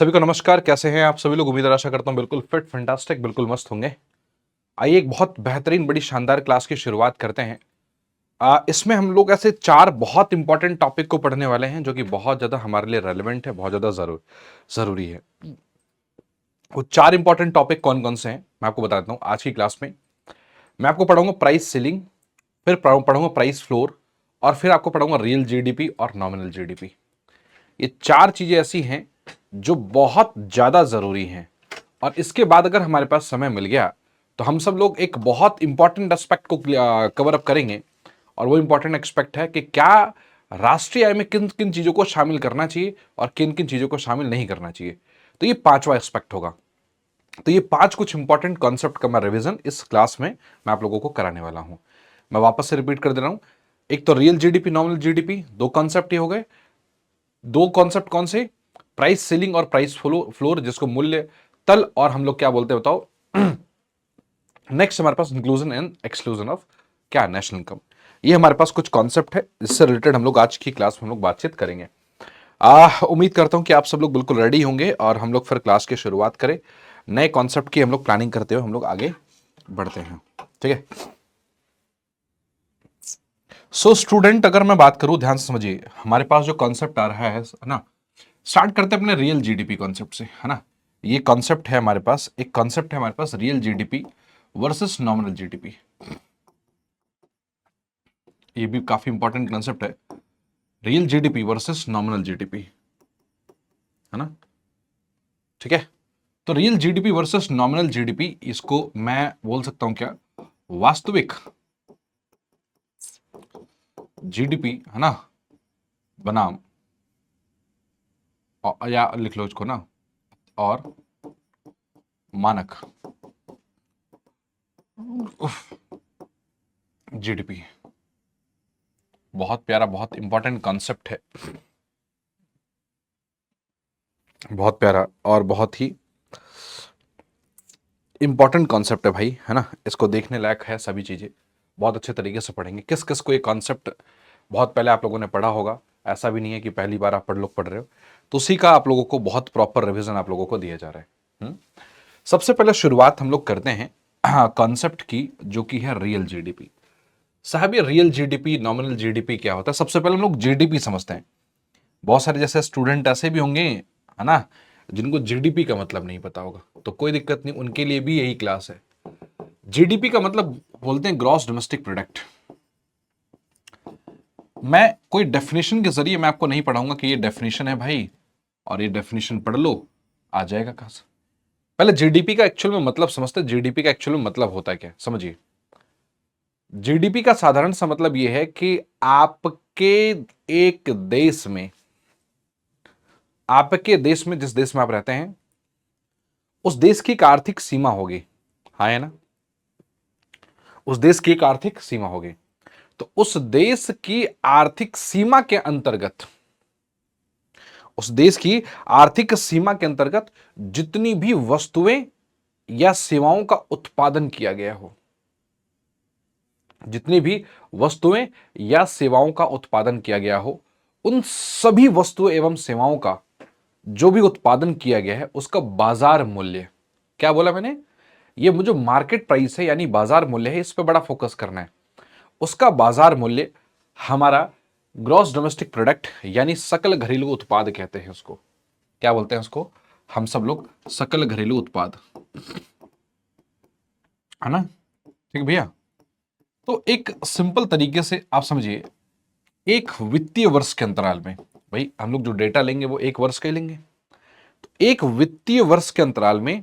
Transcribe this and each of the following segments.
सभी को नमस्कार। कैसे हैं आप सभी लोग? उम्मीद और आशा करता हूं बिल्कुल फिट, फैंटास्टिक, बिल्कुल मस्त होंगे। आइए एक बहुत बेहतरीन बड़ी शानदार क्लास की शुरुआत करते हैं। इसमें हम लोग ऐसे चार बहुत इंपॉर्टेंट टॉपिक को पढ़ने वाले हैं जो कि बहुत ज्यादा हमारे लिए रेलेवेंट है, बहुत ज्यादा जरूरी है। वो चार इंपॉर्टेंट टॉपिक कौन कौन से हैं मैं आपको बताता हूं आज की क्लास में। मैं आपको पढ़ाऊंगा प्राइस सीलिंग, फिर पढ़ूंगा प्राइस फ्लोर, और फिर आपको पढ़ाऊंगा रियल जीडीपी और नॉमिनल जीडीपी। ये चार चीजें ऐसी हैं जो बहुत ज्यादा जरूरी हैं, और इसके बाद अगर हमारे पास समय मिल गया तो हम सब लोग एक बहुत इंपॉर्टेंट एस्पेक्ट को कवर अप करेंगे। और वो इंपॉर्टेंट एस्पेक्ट है कि क्या राष्ट्रीय आय में किन किन चीजों को शामिल करना चाहिए और किन किन चीजों को शामिल नहीं करना चाहिए। तो ये पांचवा एस्पेक्ट होगा। तो ये पांच कुछ इंपॉर्टेंट कॉन्सेप्ट का मैं रिवीजन इस क्लास में मैं आप लोगों को कराने वाला हूं। मैं वापस से रिपीट कर दे रहा हूं। एक तो रियल जीडीपी, नॉमिनल जीडीपी, दो कॉन्सेप्ट ये हो गए। दो कॉन्सेप्ट कौन से? प्राइस सीलिंग और प्राइस फ्लोर, जिसको मूल्य तल और हम लोग क्या बोलते हैं बताओ। नेक्स्ट हमारे पास इंक्लूजन एंड एक्सक्लूजन ऑफ क्या? National income. ये हमारे पास कुछ कॉन्सेप्ट है, इससे रिलेटेड हम लोग आज की क्लास में हम लोग बातचीत करेंगे। उम्मीद करता हूं कि आप सब लोग बिल्कुल रेडी होंगे और हम लोग फिर क्लास की शुरुआत करें। नए कॉन्सेप्ट की हम लोग प्लानिंग करते हुए हम लोग आगे बढ़ते हैं। ठीक है। सो स्टूडेंट, अगर मैं बात करूं, ध्यान से समझिए, हमारे पास जो कॉन्सेप्ट आ रहा है ना, स्टार्ट करते हैं अपने रियल जीडीपी कॉन्सेप्ट से, है ना। ये कॉन्सेप्ट है हमारे पास, एक कॉन्सेप्ट है हमारे पास real GDP versus nominal GDP. ये भी काफी इंपॉर्टेंट कॉन्सेप्ट है, real GDP versus nominal GDP, है ना। ठीक है। तो real GDP versus nominal GDP, इसको मैं बोल सकता हूं क्या? वास्तविक जीडीपी, है ना, बनाम, या लिख लो इसको ना, और मानक जीडीपी। बहुत प्यारा, बहुत इंपॉर्टेंट कॉन्सेप्ट है, बहुत प्यारा और बहुत ही इंपॉर्टेंट कॉन्सेप्ट है भाई, है ना। इसको देखने लायक है, सभी चीजें बहुत अच्छे तरीके से पढ़ेंगे। किस किस को ये कॉन्सेप्ट बहुत पहले आप लोगों ने पढ़ा होगा, ऐसा भी नहीं है कि पहली बार आप पढ़ रहे हो, तो उसी का आप लोगों को बहुत प्रॉपर रिवीजन आप लोगों को दिया जा रहा है। सबसे पहले शुरुआत हम लोग करते हैं कॉन्सेप्ट की, जो कि है रियल जीडीपी। साहब, ये रियल जीडीपी, नॉमिनल जीडीपी क्या होता है? सबसे पहले हम लोग जीडीपी समझते हैं। बहुत सारे जैसे स्टूडेंट ऐसे भी होंगे, है ना, जिनको जीडीपी का मतलब नहीं पता होगा, तो कोई दिक्कत नहीं, उनके लिए भी यही क्लास है। जीडीपी का मतलब बोलते हैं ग्रॉस डोमेस्टिक प्रोडक्ट। मैं कोई डेफिनेशन के जरिए मैं आपको नहीं पढ़ाऊंगा कि ये डेफिनेशन है भाई और ये डेफिनेशन पढ़ लो, आ जाएगा कहां से। पहले जीडीपी का एक्चुअल में मतलब समझते हैं। जीडीपी का एक्चुअल में मतलब होता है क्या, समझिए। जीडीपी का साधारण सा मतलब यह है कि आपके एक देश में, आपके देश में, जिस देश में आप रहते हैं, उस देश की एक आर्थिक सीमा होगी, हाँ है ना। उस देश की एक आर्थिक सीमा होगी, तो उस देश की आर्थिक सीमा के अंतर्गत, उस देश की आर्थिक सीमा के अंतर्गत जितनी भी वस्तुएं या सेवाओं का उत्पादन किया गया हो, जितनी भी वस्तुएं या सेवाओं का उत्पादन किया गया हो, उन सभी वस्तुएं एवं सेवाओं का जो भी उत्पादन किया गया है, उसका बाजार मूल्य, क्या बोला मैंने, ये जो मार्केट प्राइस है यानी बाजार मूल्य है, इस पर बड़ा फोकस करना है। उसका बाजार मूल्य हमारा ग्रॉस डोमेस्टिक प्रोडक्ट यानी सकल घरेलू उत्पाद कहते हैं उसको। क्या बोलते हैं उसको? हम सब लोग सकल घरेलू उत्पाद, है ना। ठीक भैया। तो एक सिंपल तरीके से आप समझिए, एक वित्तीय वर्ष के अंतराल में, भाई हम लोग जो डेटा लेंगे वो एक वर्ष का ही लेंगे, तो एक वित्तीय वर्ष के अंतराल में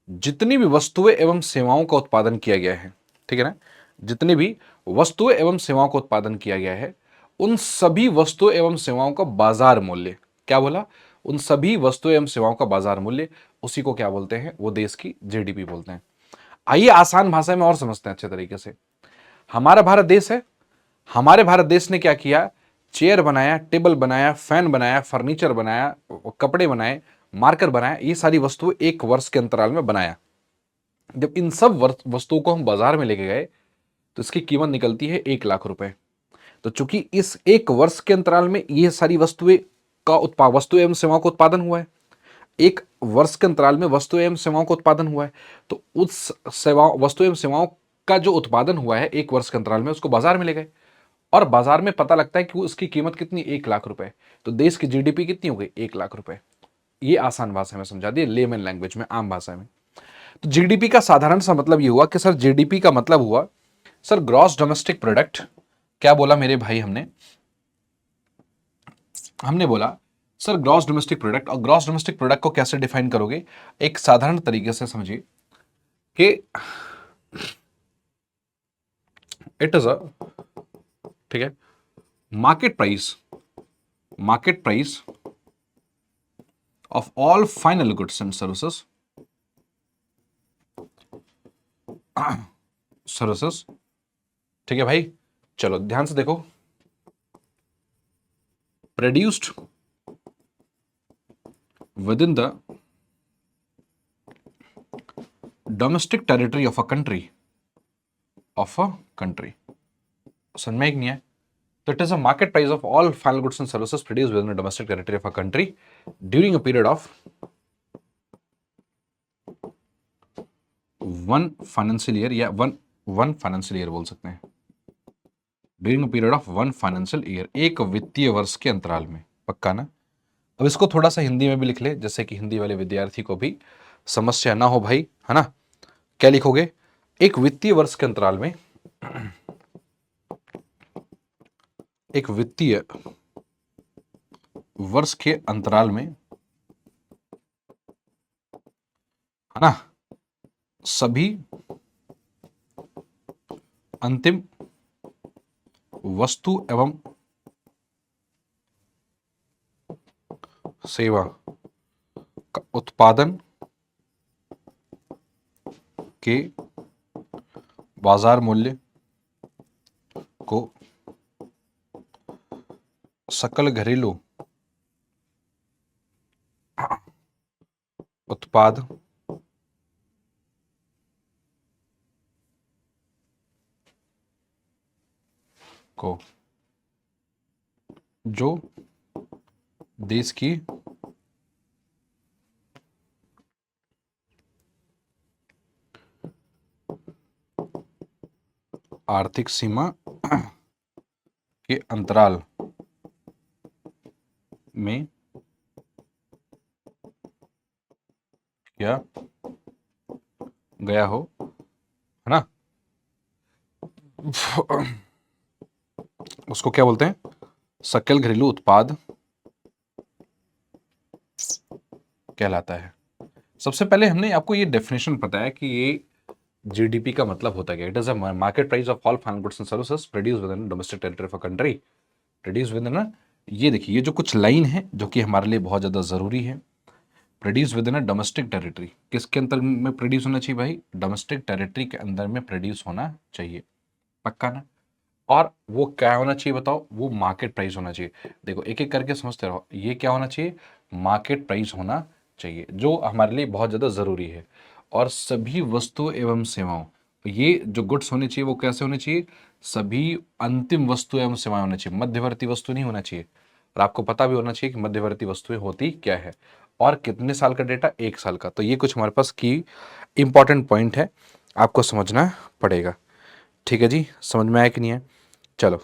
जितनी भी वस्तुएं एवं सेवाओं का उत्पादन किया गया है, ठीक है ना, जितनी भी वस्तुएं एवं सेवाओं का उत्पादन किया गया है, उन सभी वस्तुएं एवं सेवाओं का बाजार मूल्य, क्या बोला, उन सभी वस्तुएं एवं सेवाओं का बाजार मूल्य, उसी को क्या बोलते हैं? वो देश की जीडीपी बोलते हैं। आइए आसान भाषा में और समझते हैं अच्छे तरीके से। हमारा भारत देश है, हमारे भारत देश ने क्या किया? चेयर बनाया, टेबल बनाया, फैन बनाया, फर्नीचर बनाया, कपड़े बनाए, मार्कर बनाया, ये सारी वस्तुएं एक वर्ष के अंतराल में बनाया। जब इन सब वस्तुओं को हम बाजार में लेके गए तो इसकी कीमत निकलती है 1 लाख रुपए। तो चूंकि इस एक वर्ष के अंतराल में ये सारी वस्तुएं का उत्पाद, वस्तु एवं सेवाओं का उत्पादन हुआ है, एक वर्ष के अंतराल में वस्तु एवं सेवाओं का उत्पादन हुआ है, तो उस वस्तु एवं सेवाओं का जो उत्पादन हुआ है एक वर्ष के अंतराल में, उसको बाजार में ले गए और बाजार में पता लगता है कि वो उसकी कीमत कितनी, 1 लाख रुपए। तो देश की जीडीपी कितनी हो गई, 1 लाख रुपए। ये आसान भाषा में समझा दिए, लेमन लैंग्वेज में, आम भाषा में। तो जीडीपी का साधारण सा मतलब ये हुआ कि सर जीडीपी का मतलब हुआ सर ग्रॉस डोमेस्टिक प्रोडक्ट। क्या बोला मेरे भाई, हमने हमने बोला सर ग्रॉस डोमेस्टिक प्रोडक्ट। और ग्रॉस डोमेस्टिक प्रोडक्ट को कैसे डिफाइन करोगे, एक साधारण तरीके से समझिए कि इट इज अ, ठीक है, market price of all final goods and services, services, ठीक है भाई। चलो ध्यान से देखो, produced with in the domestic territory of a country, समझ में एक नहीं है। तो it is a market price of all final goods and services produced with in the domestic territory of a country during a period of 1 financial year, या one financial year बोल सकते हैं, during a period of 1 financial year, एक वित्तीय वर्ष के अंतराल में। पक्का ना। अब इसको थोड़ा सा हिंदी में भी लिख ले, जैसे कि हिंदी वाले विद्यार्थी को भी समस्या ना हो भाई, है ना। क्या लिखोगे, एक वित्तीय वर्ष के अंतराल में, एक वित्तीय वर्ष के अंतराल में, है ना, सभी अंतिम वस्तु एवं सेवा का उत्पादन के बाजार मूल्य को सकल घरेलू उत्पाद को, जो देश की आर्थिक सीमा के अंतराल में किया गया हो, है ना, उसको क्या बोलते हैं, सकल घरेलू उत्पाद कहलाता है। सबसे पहले हमने आपको ये डेफिनेशन बताया कि ये जीडीपी का मतलब होता है, it is a market price of all final goods and services produce with in domestic territory of a country, produce with in. ये देखिए, ये जो कुछ लाइन है जो कि हमारे लिए बहुत ज्यादा जरूरी है, produce with in a domestic territory, किसके अंदर में प्रोड्यूस होना चाहिए भाई, डोमेस्टिक टेरिटरी के अंदर में प्रोड्यूस होना चाहिए। पक्का ना। और वो क्या होना चाहिए बताओ, वो मार्केट प्राइस होना चाहिए। देखो एक एक करके समझते रहो, ये क्या होना चाहिए, मार्केट प्राइस होना चाहिए, जो हमारे लिए बहुत ज़्यादा ज़रूरी है। और सभी वस्तु एवं सेवाओं, ये जो गुड्स होने चाहिए वो कैसे होने चाहिए, सभी अंतिम वस्तु एवं सेवाएं होना चाहिए, मध्यवर्ती वस्तु नहीं होना चाहिए। और आपको पता भी होना चाहिए कि मध्यवर्ती वस्तुएं होती क्या है। और कितने साल का डेटा, 1 साल का। तो ये कुछ हमारे पास की इंपॉर्टेंट पॉइंट है, आपको समझना पड़ेगा। ठीक है जी, समझ में आया कि नहीं है। चलो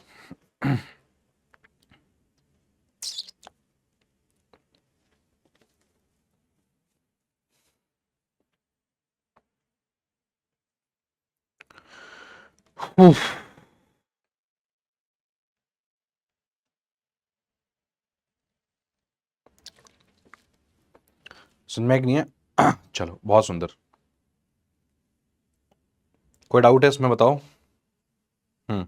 उफ, समझ में आया कि नहीं है। चलो बहुत सुंदर। कोई डाउट है इसमें बताओ। हम्म।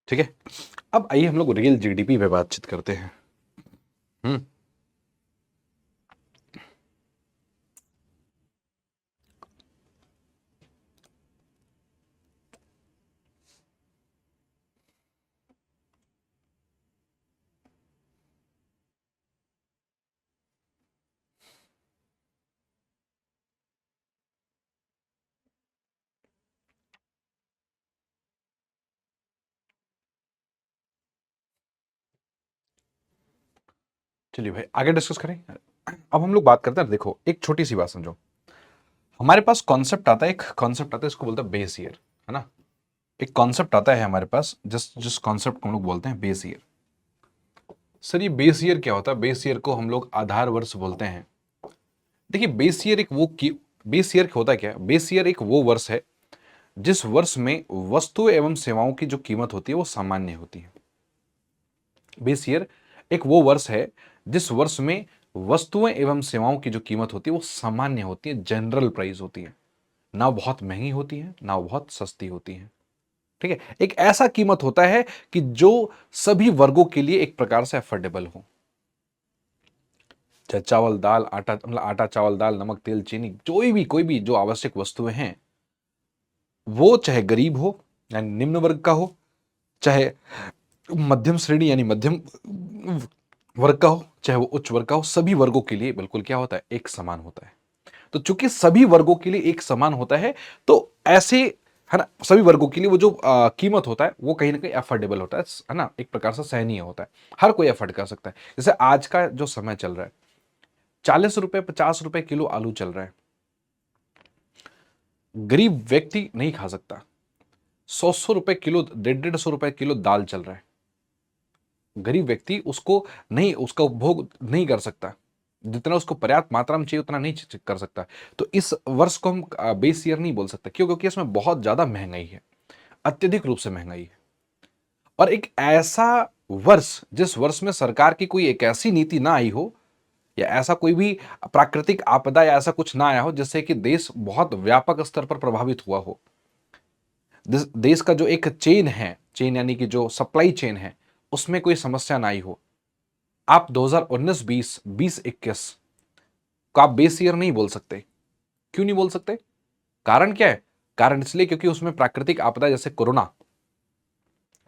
ठीक है, अब आइए हम लोग रियल जीडीपी पे बातचीत करते हैं। हम्म। चलिए भाई आगे डिस्कस करें। अब हम लोग बात करते हैं, देखो एक छोटी सी बात समझो। हमारे पास कॉन्सेप्ट आता है, एक कॉन्सेप्ट आता है, इसको बोलते हैं बेस ईयर, है ना। एक कॉन्सेप्ट आता है हमारे पास, जिस जिस कॉन्सेप्ट को हम लोग बोलते हैं बेस ईयर। सर ये बेस ईयर क्या होता है? बेस ईयर को हम लोग आधार वर्ष बोलते हैं। देखिए बेस ईयर एक वो की बेस ईयर होता क्या है? बेस ईयर एक वो वर्ष है जिस वर्ष में वस्तु एवं सेवाओं की जो कीमत होती है वो सामान्य होती है। बेस ईयर एक वो वर्ष है जिस वर्ष में वस्तुएं एवं सेवाओं की जो कीमत होती है वो सामान्य होती है, जनरल प्राइस होती है। ना बहुत महंगी होती है ना बहुत सस्ती होती है। ठीक है, एक ऐसा कीमत होता है कि जो सभी वर्गों के लिए एक प्रकार से अफोर्डेबल हो। चाहे चावल दाल आटा, मतलब आटा चावल दाल नमक तेल चीनी, कोई भी जो आवश्यक वस्तुएं हैं, वो चाहे गरीब हो यानी निम्न वर्ग का हो, चाहे मध्यम श्रेणी यानी मध्यम वर्ग का हो, चाहे वो उच्च वर्ग का हो, सभी वर्गों के लिए बिल्कुल क्या होता है? एक समान होता है। तो चूंकि सभी वर्गों के लिए एक समान होता है, तो ऐसे, है ना, सभी वर्गों के लिए वो जो कीमत होता है वो कहीं ना कहीं अफोर्डेबल होता है ना, एक प्रकार से सहनीय होता है, हर कोई अफोर्ड कर सकता है। जैसे आज का जो समय चल रहा है, 40 रुपए 50 रुपए किलो आलू चल रहा है, गरीब व्यक्ति नहीं खा सकता। 100 रुपए किलो, 150 रुपए किलो दाल चल रहा है, गरीब व्यक्ति उसको नहीं, उसका उपभोग नहीं कर सकता, जितना उसको पर्याप्त मात्रा में चाहिए उतना नहीं कर सकता। तो इस वर्ष को हम बेस ईयर नहीं बोल सकते। क्यों? क्योंकि इसमें बहुत ज्यादा महंगाई है, अत्यधिक रूप से महंगाई है। और एक ऐसा वर्ष जिस वर्ष में सरकार की कोई एक ऐसी नीति ना आई हो, या ऐसा कोई भी प्राकृतिक आपदा या ऐसा कुछ ना आया हो जिससे कि देश बहुत व्यापक स्तर पर प्रभावित हुआ हो। देश का जो एक चेन है, चेन यानी कि जो सप्लाई चेन है, उसमें कोई समस्या ना आई हो। आप 2019-20, 20-21 को आप बेस ईयर नहीं बोल सकते। क्यों नहीं बोल सकते? कारण क्या है? कारण इसलिए क्योंकि उसमें प्राकृतिक आपदा जैसे कोरोना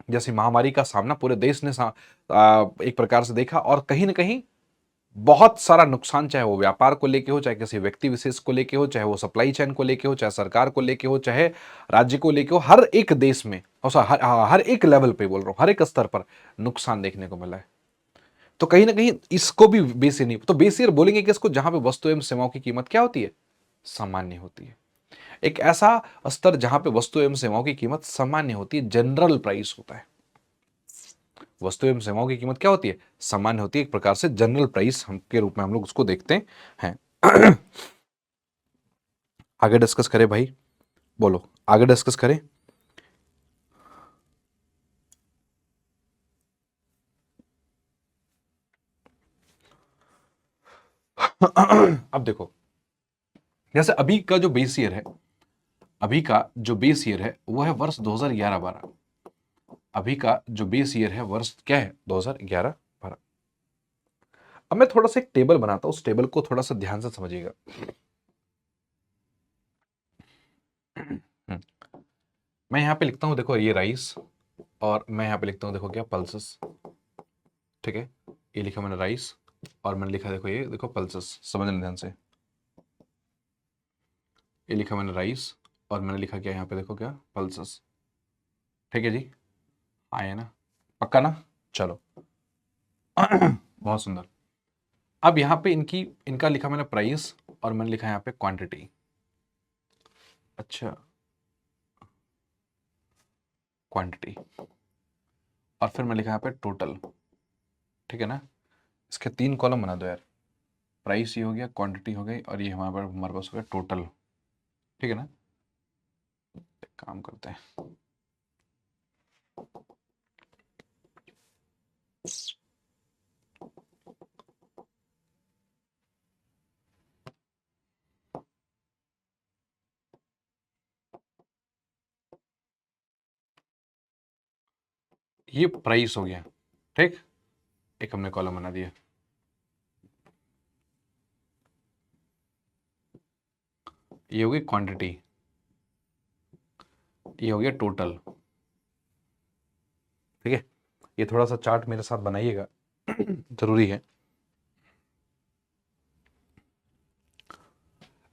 जैसी महामारी का सामना पूरे देश ने एक प्रकार से देखा, और कहीं ना कहीं बहुत सारा नुकसान, चाहे वो व्यापार को लेके हो, चाहे किसी व्यक्ति विशेष को लेके हो, चाहे वो सप्लाई चेन को लेके हो, चाहे सरकार को लेके हो, चाहे राज्य को लेके हो, हर एक देश में, और हर एक लेवल पे बोल रहा हूं, हर एक स्तर पर नुकसान देखने को मिला है। तो कहीं ना कहीं इसको भी बेस ईयर नहीं, तो बेस ईयर बोलेंगे कि इसको जहां पे वस्तु एवं सेवाओं की कीमत क्या होती है? सामान्य होती है। एक ऐसा स्तर जहां पे वस्तु एवं सेवाओं की कीमत सामान्य होती है, जनरल प्राइस होता है। वस्तु एवं सेवाओं की कीमत क्या होती है? सामान्य होती है, एक प्रकार से जनरल प्राइस हम के रूप में हम लोग उसको देखते हैं। आगे डिस्कस करें भाई, बोलो आगे डिस्कस करें। अब देखो, जैसे अभी का जो बेस ईयर है, अभी का जो बेस ईयर है वो है वर्ष 2011-12। अभी का जो बेस ईयर है वर्ष क्या है? 2011-12। अब मैं थोड़ा सा एक टेबल बनाता हूं, उस टेबल को थोड़ा सा ध्यान से समझिएगा। मैं यहां पे लिखता हूं, देखो ये राइस, और मैं यहां पे लिखता हूं, देखो क्या, पल्सेस। ठीक है, ये लिखा मैंने राइस, और मैंने लिखा देखो, ये देखो पल्सेस, समझना ध्यान से। ये लिखा मैंने राइस, और मैंने लिखा क्या यहाँ पे, देखो क्या, पल्सेस। ठीक है जी, आए ना, पक्का ना? चलो। बहुत सुंदर। अब यहाँ पे इनका लिखा मैंने प्राइस, और मैंने लिखा यहाँ पे क्वांटिटी। अच्छा, क्वांटिटी, और फिर मैं लिखा यहाँ पे टोटल। ठीक है ना? इसके 3 कॉलम बना दो यार। प्राइस ये हो गया, क्वांटिटी हो गई, और ये हमारे पास हो गया टोटल। ठीक है ना? एक काम करते हैं, ये प्राइस हो गया। ठीक, एक हमने कॉलम बना दिया। ये हो गई क्वांटिटी, ये हो गया टोटल। ठीक है, ये थोड़ा सा चार्ट मेरे साथ बनाइएगा, जरूरी है।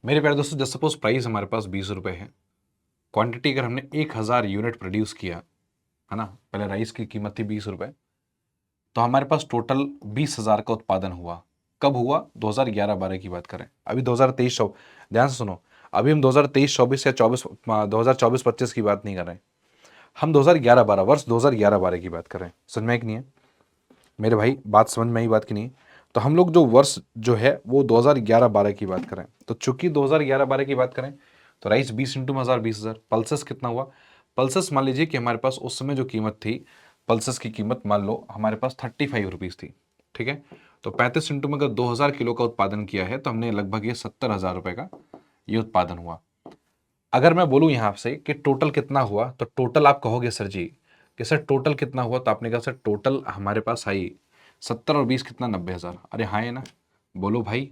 मेरे प्यारे दोस्तों, जैसे सपोज प्राइस हमारे पास 20 रुपए है, क्वांटिटी अगर हमने 1000 यूनिट प्रोड्यूस किया, है ना, पहले राइस की कीमत थी 20 रुपए, तो हमारे पास टोटल 20,000 का उत्पादन हुआ। कब हुआ? 2011-12 की बात करें। अभी 2023 ध्यान से सुनो, अभी हम 2023-24 या 2024-25 की बात नहीं कर रहे हैं, हम 2011-12 वर्ष 2011-12 की बात कर रहे हैं। समझ में कि नहीं है मेरे भाई? बात समझ में आई बात की नहीं? तो हम लोग जो वर्ष जो है वो 2011-12 की बात करें, तो चूंकि 2011-12 की बात करें तो राइस 20 इंटू 1000 पल्सेस कितना हुआ? पल्सेस मान लीजिए कि हमारे पास उस समय जो कीमत थी, पल्सेस की कीमत मान लो हमारे पास 35 रुपीज थी, ठीक है। तो 35 इंटू में अगर 2000 किलो का उत्पादन किया है तो हमने लगभग ये 70,000 रुपए का ये उत्पादन हुआ। अगर मैं बोलूं यहां से कि टोटल कितना हुआ, तो टोटल आप कहोगे सर जी कि सर टोटल कितना हुआ, तो आपने कहा सर टोटल हमारे पास आई 70 और 20 कितना 90,000। अरे हाँ है ना, बोलो भाई।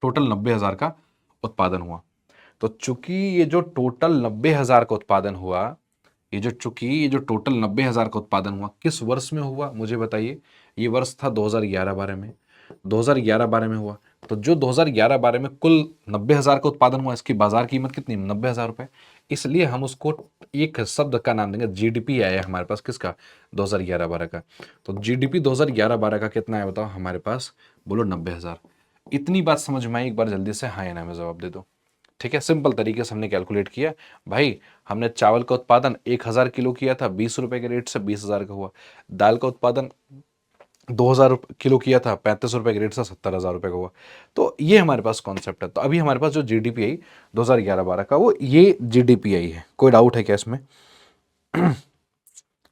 टोटल 90,000 का उत्पादन हुआ। तो चूंकि ये जो टोटल 90,000 का उत्पादन हुआ, ये जो टोटल 90,000 का उत्पादन हुआ किस वर्ष में हुआ मुझे बताइए? ये वर्ष था 2011-12 में। 2011-12 में हुआ, तो जो 2011-12 में कुल 90,000 का उत्पादन हुआ, इसकी बाजार कीमत कितनी? 90,000 रुपए। इसलिए हम उसको एक शब्द का नाम देंगे, जीडीपी आया हमारे पास किसका? 2011-12 का। तो जीडीपी 2011-12 का कितना है बताओ हमारे पास? बोलो 90,000। इतनी बात समझ में आई? एक बार जल्दी से हाँ या ना में जवाब दे दो। ठीक है, सिंपल तरीके से हमने कैलकुलेट किया भाई। हमने चावल का उत्पादन 1,000 किलो किया था, 20 रुपए के रेट से 20,000 का हुआ। दाल का उत्पादन 2,000 किलो किया था, 35 रुपए के रेट से 70,000 रुपए का हुआ। तो ये हमारे पास कॉन्सेप्ट है। तो अभी हमारे पास जो जीडीपी आई 2011-12 का, वो ये जीडीपी आई है। कोई डाउट है क्या इसमें?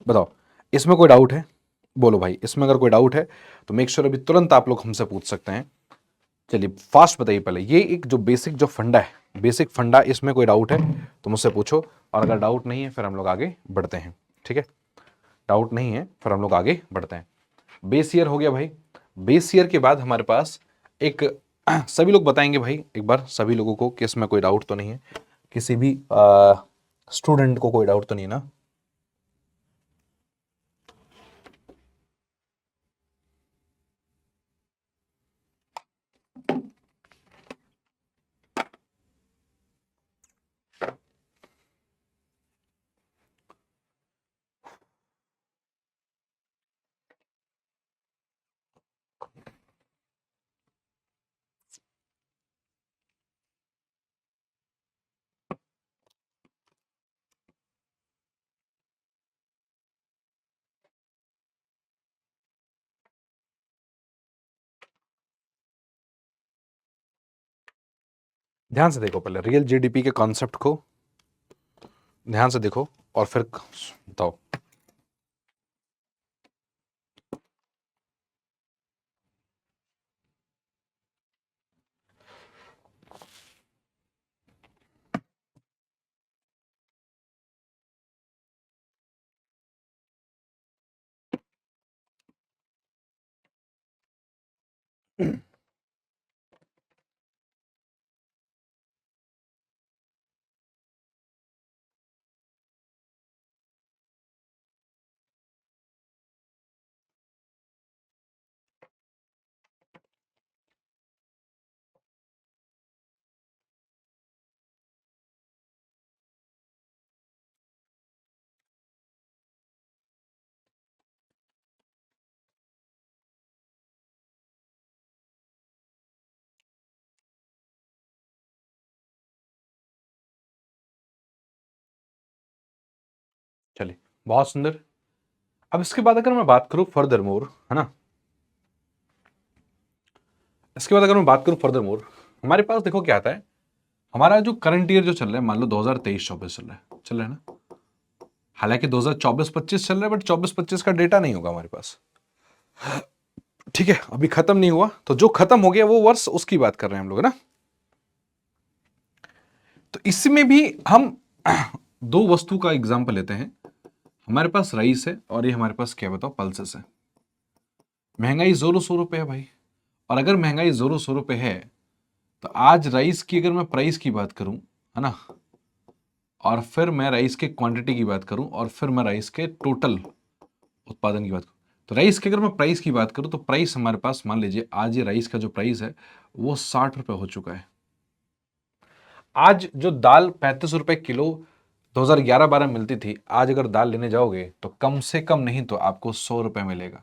बताओ, इसमें कोई डाउट है? बोलो भाई, इसमें अगर कोई डाउट है तो मेक श्योर अभी तुरंत आप लोग हमसे पूछ सकते हैं। चलिए फास्ट बताइए पहले, ये एक जो बेसिक जो फंडा है, बेसिक फंडा, इसमें कोई डाउट है तो मुझसे पूछो, और अगर डाउट नहीं है फिर हम लोग आगे बढ़ते हैं। ठीक है, डाउट नहीं है फिर हम लोग आगे बढ़ते हैं। बेस ईयर हो गया भाई। बेस ईयर के बाद हमारे पास एक सभी लोग बताएंगे भाई एक बार, सभी लोगों को कि इसमें कोई डाउट तो नहीं है, किसी भी स्टूडेंट को कोई डाउट तो नहीं है ना? ध्यान से देखो, पहले रियल जीडीपी के कॉन्सेप्ट को ध्यान से देखो और फिर बताओ। चलिए, बहुत सुंदर। अब इसके बाद अगर मैं बात करूं फर्दर मोर, है ना, इसके बाद अगर मैं बात करूं फर्दर मोर, हमारे पास देखो क्या आता है। हमारा जो करंट ईयर जो चल रहा है, मान लो 2023-24 चल रहा है ना। हालांकि 2024-25 चल रहा है, बट 24-25 का डेटा नहीं होगा हमारे पास। ठीक है, अभी खत्म नहीं हुआ, तो जो खत्म हो गया वो वर्ष, उसकी बात कर रहे हैं हम लोग, है ना। तो इसमें भी हम दो वस्तु का एग्जांपल लेते हैं। हमारे पास राइस है और ये हमारे पास क्या बताओ पल्सेस है। महंगाई जोरों शोरों पे है भाई, और अगर महंगाई जोरों शोरों पे है तो आज राइस की अगर मैं प्राइस की बात करूं, है ना, और फिर मैं राइस के क्वांटिटी की बात करूं, और फिर मैं राइस के टोटल उत्पादन की बात करूं, तो राइस की अगर मैं प्राइस की बात करूं तो प्राइस हमारे पास, मान लीजिए आज ये राइस का जो प्राइस है वो 60 रुपए हो चुका है। आज जो दाल 35 रुपए किलो 2011-12 मिलती थी, आज अगर दाल लेने जाओगे तो कम से कम नहीं तो आपको 100 रुपए मिलेगा।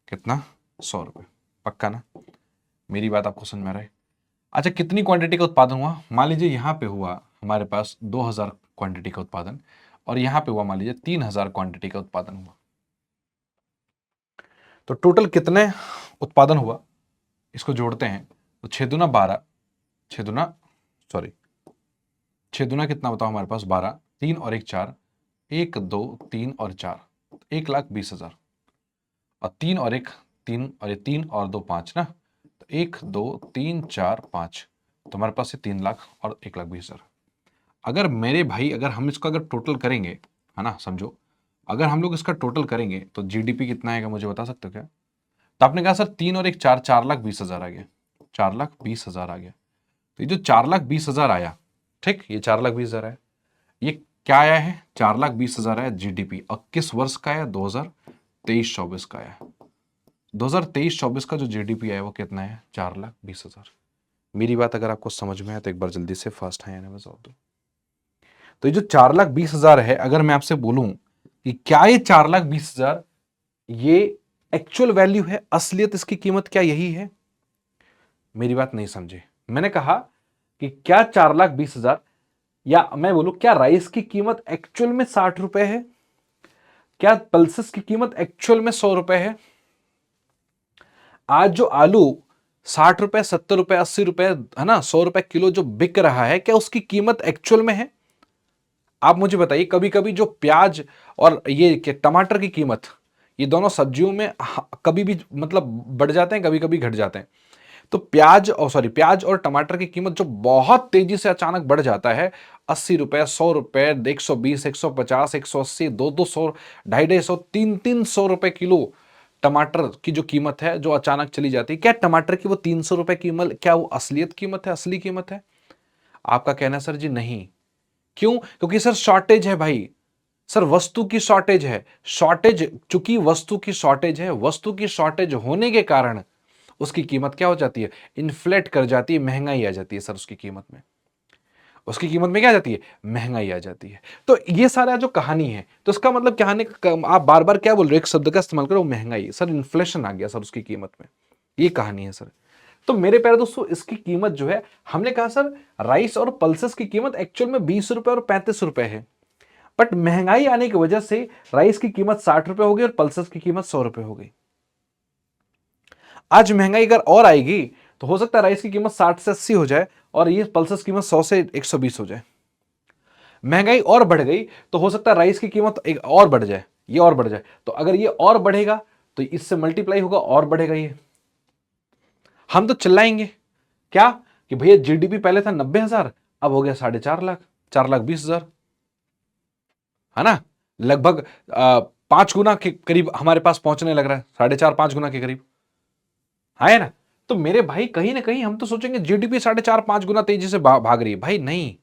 कितना? 100 रुपए। पक्का ना? मेरी बात आपको समझ में आ रहा है? अच्छा, कितनी क्वांटिटी का उत्पादन हुआ? मान लीजिए यहाँ पे हुआ हमारे पास 2000 क्वांटिटी का उत्पादन, और यहाँ पे हुआ मान लीजिए 3000 क्वांटिटी का उत्पादन हुआ। तो टोटल कितने उत्पादन हुआ, इसको जोड़ते हैं तो 6 दूना 12, 6 दूना सॉरी 6 दूना कितना बताओ हमारे पास? 12, 3 और 1 4, 1 2 3 और 4, 1,20,000। और 3 और 1 3, और ये 3 और 2 5 ना, तो 1 2 3 4 5, तो हमारे पास ये 3 लाख और 1,20,000। अगर मेरे भाई, अगर हम इसका अगर टोटल करेंगे, है ना, समझो, अगर हम लोग इसका टोटल करेंगे तो जीडीपी कितना आएगा, मुझे बता सकते हो क्या? तो आपने कहा सर 3 और 1 4, 4,20,000 आ गया, 4,20,000 आ गया। तो ये जो 4,20,000 आया, ठीक, ये 4,20,000 है, ये क्या आया है? 4,20,000 आया जीडीपी। और किस वर्ष का आया? 2023-24 का आया। 2023-24 का जो जीडीपी आया वो कितना है? 4,20,000। मेरी बात अगर आपको समझ में आए तो एक बार जल्दी से फर्स्ट है यानी जवाब दो। तो ये जो 4,20,000 है, अगर मैं आपसे बोलूं कि क्या ये 4,20,000 ये एक्चुअल वैल्यू है, असलियत इसकी कीमत क्या यही है? मेरी बात नहीं समझे। मैंने कहा कि क्या 4,20,000, या मैं बोलूं क्या राइस की कीमत एक्चुअल में 60 रुपए है? क्या पल्सेस की कीमत एक्चुअल में 100 रुपए है? आज जो आलू 60 रुपए, 70 रुपए, 80 रुपए, है ना, 100 रुपए किलो जो बिक रहा है, क्या उसकी कीमत एक्चुअल में है? आप मुझे बताइए। कभी कभी जो प्याज और ये टमाटर की कीमत, ये दोनों सब्जियों में कभी भी मतलब बढ़ जाते हैं, कभी कभी घट जाते हैं। तो प्याज और टमाटर की कीमत जो बहुत तेजी से अचानक बढ़ जाता है, 80 रुपए, 100 रुपए, 120, 150, 180, 200, 250, 300 रुपए किलो टमाटर की जो कीमत है जो अचानक चली जाती है, क्या टमाटर की वो 300 रुपए कीमत, क्या वो असलियत कीमत है, असली कीमत है? आपका कहना है सर जी नहीं। क्यों? क्योंकि सर शॉर्टेज है भाई। सर वस्तु की शॉर्टेज है। शॉर्टेज, चूंकि वस्तु की शॉर्टेज है, वस्तु की शॉर्टेज होने के कारण उसकी कीमत क्या हो जाती है? इन्फ्लेट कर जाती है, महंगाई आ जाती है सर उसकी कीमत में। उसकी कीमत में क्या आ जाती है? महंगाई आ जाती है। तो ये सारा जो कहानी है, तो इसका मतलब कहने का आप बार बार क्या बोल रहे हो? एक शब्द का इस्तेमाल करो, महंगाई। सर इन्फ्लेशन आ गया सर उसकी कीमत में, ये कहानी है सर। तो मेरे प्यारे दोस्तों, इसकी कीमत जो है, हमने कहा सर राइस और पल्सेस की कीमत एक्चुअल में 20 रुपए और 35 रुपए है, बट महंगाई आने की वजह से राइस की कीमत 60 रुपए हो गई और पल्सेस की कीमत 100 रुपए हो गई। आज महंगाई अगर और आएगी तो हो सकता है राइस की कीमत 60 से 80 हो जाए और ये पल्सेस कीमत 100 से 120 हो जाए। महंगाई और बढ़ गई तो हो सकता है राइस की कीमत एक और बढ़ जाए, ये और बढ़ जाए। तो अगर ये और बढ़ेगा तो इससे मल्टीप्लाई होगा और बढ़ेगा ये। हम तो चिल्लाएंगे क्या कि भैया जीडीपी पहले था 90,000, अब हो गया 4.5 लाख, 4,20,000, है ना? लगभग 5 गुना के करीब हमारे पास पहुंचने लग रहा है, 4.5-5 गुना के करीब, है ना? तो मेरे भाई कहीं ना कहीं हम तो सोचेंगे जीडीपी 4.5-5 गुना तेजी से भाग रही है। भाई नहीं।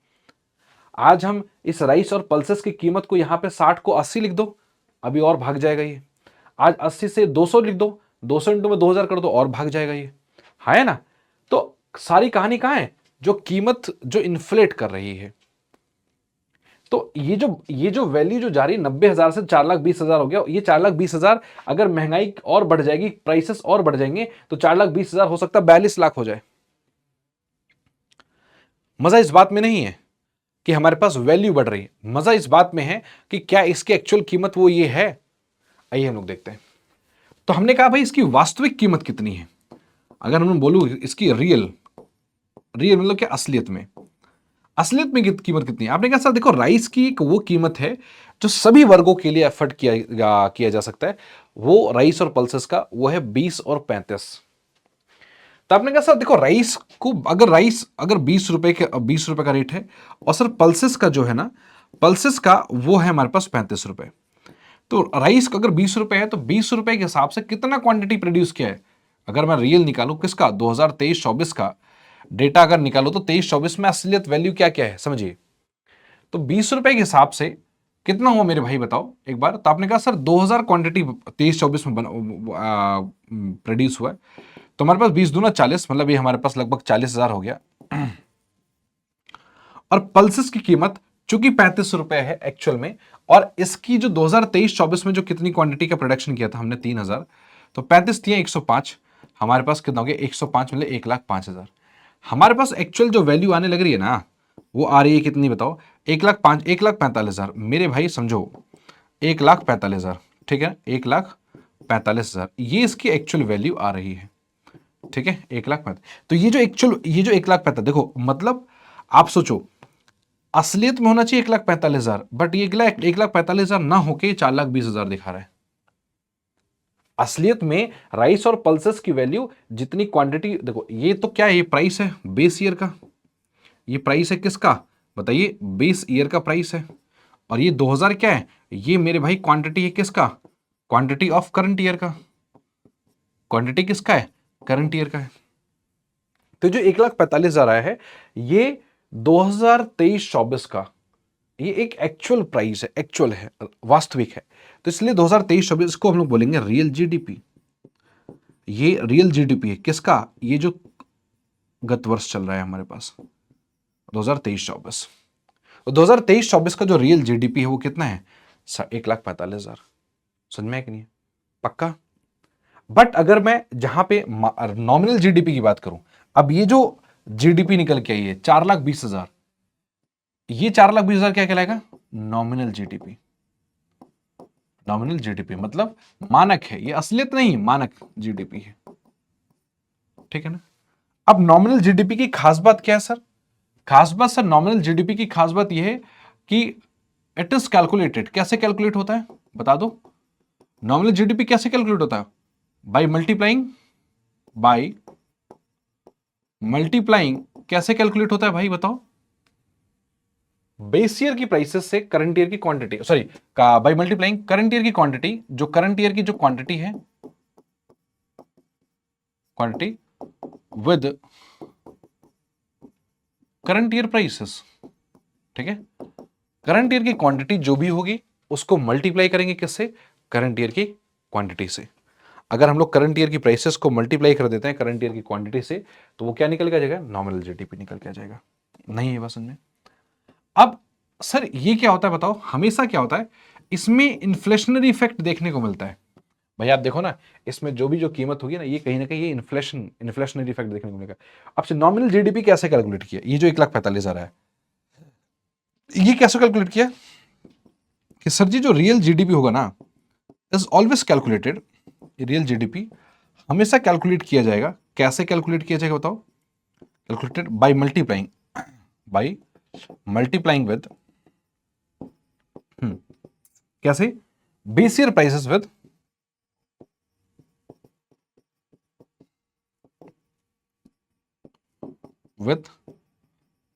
आज हम इस राइस और पल्सेस की कीमत को यहां पे 60 को 80 लिख दो, अभी और भाग जाएगा ये। आज 80 से 200 लिख दो, 200 इंटू में 2,000 कर दो, और भाग जाएगा ये, है ना? तो सारी कहानी कहां है? जो कीमत जो इन्फ्लेट कर रही है। तो ये जो वैल्यू जो जा रही है 90,000 से 4,20,000 हो गया, ये 4,20,000 अगर महंगाई और बढ़ जाएगी, प्राइसेस और बढ़ जाएंगे तो 4,20,000 हो सकता है 42 लाख हो जाए। मजा इस बात में नहीं है कि हमारे पास वैल्यू बढ़ रही है, मजा इस बात में है कि क्या इसकी एक्चुअल कीमत वो ये है। आइए हम लोग देखते हैं। तो हमने कहा भाई इसकी वास्तविक कीमत कितनी है। अगर हम बोलूं इसकी रियल रियल मतलब क्या? असलियत में, असलियत में कीमत कितनी है? आपने कहा सर देखो राइस की एक वो कीमत है जो सभी वर्गों के लिए एफर्ट किया जा सकता है, वो राइस और पल्सेस का वो है 20 और 35। तो आपने कहा सर देखो राइस को, अगर 20 रुपए का रेट है, और सर पल्सेस का जो है ना, पल्सेस का वो है हमारे पास 35 रुपए। तो राइस का अगर 20 रुपए है तो 20 रुपए के हिसाब से कितना क्वांटिटी प्रोड्यूस किया है? अगर मैं रियल निकालू किसका, 2023-24 का डेटा अगर निकालो तो 23-24 में असलियत वैल्यू क्या क्या है समझिए। तो 20 रुपए के हिसाब से कितना हुआ मेरे भाई बताओ एक बार। तो आपने कहा सर 2,000 क्वांटिटी 23-24 में प्रोड्यूस हुआ है। तो हमारे पास 20 दूना 40, मतलब ये हमारे पास लगभग 40,000 हो गया। और पल्सेस की कीमत चूंकि 35 रुपए है एक्चुअल में, और इसकी जो 2023-24 में जो कितनी क्वांटिटी का प्रोडक्शन किया था हमने 3,000, तो 35 दिए 105, हमारे पास कितना हो गया 105 मिले 1,05,000। हमारे पास एक्चुअल जो वैल्यू आने लग रही है ना, वो आ रही है कितनी बताओ, 1,45,000। मेरे भाई समझो 1,45,000, ठीक है, 1,45,000 ये इसकी एक्चुअल वैल्यू आ रही है, ठीक है, 1,45,000। तो ये जो 1,45,000 देखो, मतलब आप सोचो असलियत में होना चाहिए 1,45,000, बट ये 1,45,000 ना होके 4,20,000 दिखा रहा है। असलियत में राइस और पल्सेस की वैल्यू जितनी क्वांटिटी देखो, ये तो क्या है, ये प्राइस है बेस ईयर का, ये प्राइस है किसका बताइए, बेस ईयर का प्राइस है। और ये 2000 क्या है, ये मेरे भाई क्वांटिटी है किसका, क्वांटिटी ऑफ करंट ईयर का, क्वांटिटी किसका है, करंट ईयर का है। तो जो 1,45,000 आया है, ये 2023-24 का, ये एक एक्चुअल प्राइस है, एक्चुअल है, वास्तविक है। तो इसलिए 2023-24 को हम लोग बोलेंगे रियल जीडीपी। ये रियल जीडीपी है किसका, ये जो गत वर्ष चल रहा है हमारे पास 2023-24। तो 2023-24 का जो रियल जीडीपी है वो कितना है, 1,45,000। समझ में है कि नहीं, पक्का। बट अगर मैं जहां पे नॉमिनल जीडीपी की बात करूं, अब ये जो जीडीपी निकल के आई है 4,20,000, ये 4,20,000 क्या कहलाएगा, नॉमिनल जीडीपी। नॉमिनल जीडीपी मतलब मानक है, ये असलियत नहीं, मानक जीडीपी है, ठीक है ना। अब नॉमिनल जीडीपी की खास बात क्या है सर, खास बात सर नॉमिनल जीडीपी की खास बात यह है कि इट इज कैलकुलेटेड, कैसे कैलकुलेट होता है बता दो, नॉमिनल जीडीपी कैसे कैलकुलेट होता है, बाय मल्टीप्लाइंग कैसे कैलकुलेट होता है भाई बताओ, बेस ईयर की प्राइसेस से करंट ईयर की क्वांटिटी, सॉरी का बाय मल्टीप्लाइंग करंट ईयर की क्वांटिटी, जो करंट ईयर की जो क्वांटिटी है, quantity with current year prices, ठीक है। करंट ईयर की क्वांटिटी जो भी होगी उसको मल्टीप्लाई करेंगे किससे, करंट ईयर की क्वांटिटी से। अगर हम लोग करंट ईयर की प्राइसेस को मल्टीप्लाई कर देते हैं करंट ईयर की क्वांटिटी से, तो वो क्या निकल के आ जाएगा, नॉमिनल जीडीपी निकल के आ जाएगा। नहीं है बात समझ में। अब सर ये क्या होता है बताओ, हमेशा क्या होता है इसमें इन्फ्लेशनरी इफेक्ट देखने को मिलता है। भाई आप देखो ना, इसमें जो कीमत होगी ना कहीं ये इन्फ्लेशनरी इफेक्ट देखने को मिलेगा। आपसे नॉमिनल जीडीपी कैसे कैलकुलेट किया, ये जो 1,45,000 है, ये कैसे कैलकुलेट किया कि सर जी जो रियल जीडीपी होगा ना, is always calculated, real GDP हमेशा कैलकुलेट किया जाएगा, कैसे कैलकुलेट किया जाएगा बताओ, कैलकुलेटेड बाय मल्टीप्लाइंग विद कैसे, base year prices with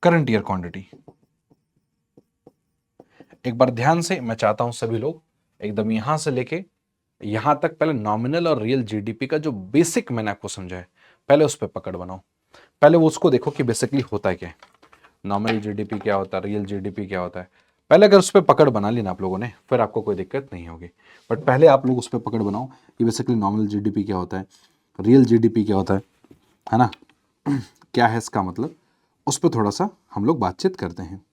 current year quantity. एक बार ध्यान से, मैं चाहता हूं सभी लोग एकदम यहां से लेके यहां तक पहले नॉमिनल और रियल जीडीपी का जो बेसिक मैंने आपको समझाया, पहले उस पर पकड़ बनाओ, पहले वो उसको देखो कि बेसिकली होता है क्या है, नॉमिनल जीडीपी क्या होता है, रियल जीडीपी क्या होता है। पहले अगर उस पर पकड़ बना ली ना आप लोगों ने, फिर आपको कोई दिक्कत नहीं होगी। बट पहले आप लोग उस पर पकड़ बनाओ कि बेसिकली नॉमिनल जीडीपी क्या होता है, रियल जीडीपी क्या होता है ना, क्या है इसका मतलब, उस पर थोड़ा सा हम लोग बातचीत करते हैं।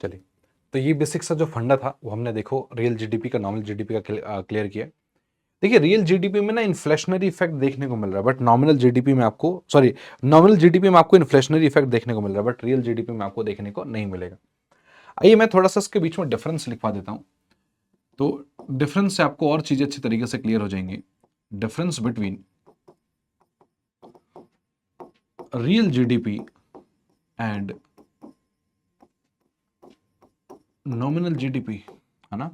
चलिए, तो ये बेसिक सा जो फंडा था वो हमने देखो रियल जीडीपी का, नॉमिनल जीडीपी का क्लियर किया। देखिए रियल जीडीपी में ना इन्फ्लेशनरी इफेक्ट देखने को मिल रहा है, बट नॉमिनल जीडीपी में आपको, सॉरी, नॉमिनल जीडीपी में आपको इन्फ्लेशनरी इफेक्ट देखने को मिल रहा है, बट रियल जीडीपी में आपको देखने को नहीं मिलेगा। आइए मैं थोड़ा सा इसके बीच में डिफरेंस लिखवा देता हूं, तो डिफरेंस से आपको और चीजें अच्छी तरीके से क्लियर हो जाएंगी। Difference between real GDP and nominal GDP, है ना,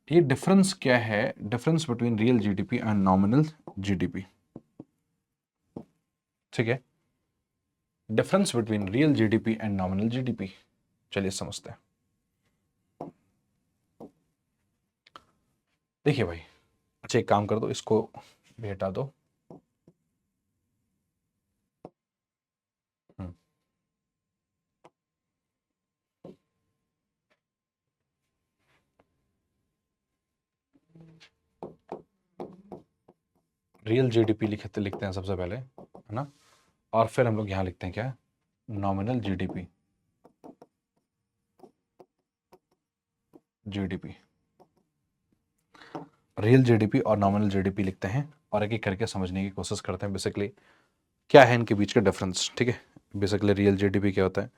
ये डिफरेंस क्या है? Difference between real GDP and nominal GDP, ठीक है, difference between real GDP and nominal GDP. चलिए समझते हैं। देखिए भाई, अच्छा एक काम कर दो, इसको भी हटा दो। रियल जीडीपी लिखते हैं सबसे पहले, है ना, और फिर हम लोग यहां लिखते हैं क्या? Nominal GDP, GDP, real GDP और नॉमिनल जीडीपी लिखते हैं और एक एक करके समझने की कोशिश करते हैं बेसिकली क्या है इनके बीच का डिफरेंस, ठीक है। बेसिकली रियल जीडीपी क्या होता है,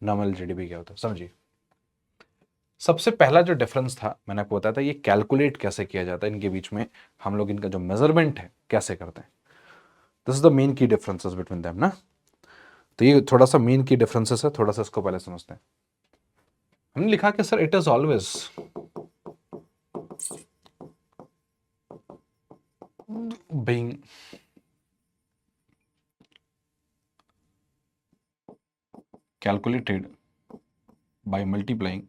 नॉमिनल जीडीपी क्या होता है, समझिए। सबसे पहला जो डिफरेंस था मैंने आपको बताया था, ये कैलकुलेट कैसे किया जाता है इनके बीच में, हम लोग इनका जो मेजरमेंट है कैसे करते हैं। दिस इज द मेन की डिफरेंसेस बिटवीन देम ना। तो ये थोड़ा सा मेन की डिफरेंसेस है, थोड़ा सा इसको पहले समझते हैं। हमने लिखा कि sir it is always being calculated by multiplying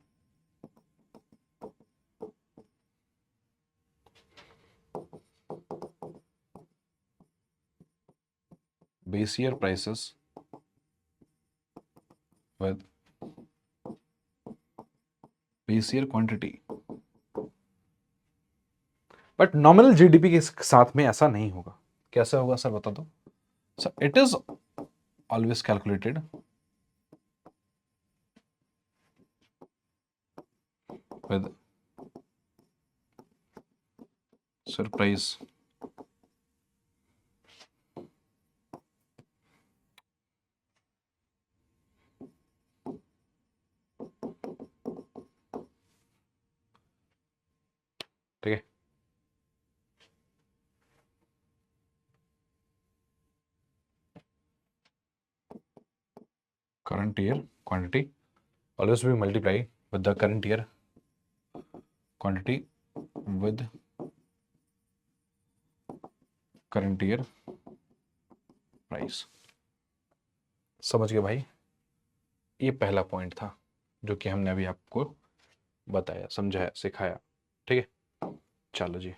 base year prices with base year quantity। But nominal GDP के साथ में ऐसा नहीं होगा। कैसे होगा सर, बता दो। Sir it is always calculated with surprise ठीक है। current year quantity always be multiply with the current year quantity with current year price। समझ गए भाई? ये पहला पॉइंट था जो कि हमने अभी आपको बताया, समझाया, सिखाया, ठीक है। चलो जी,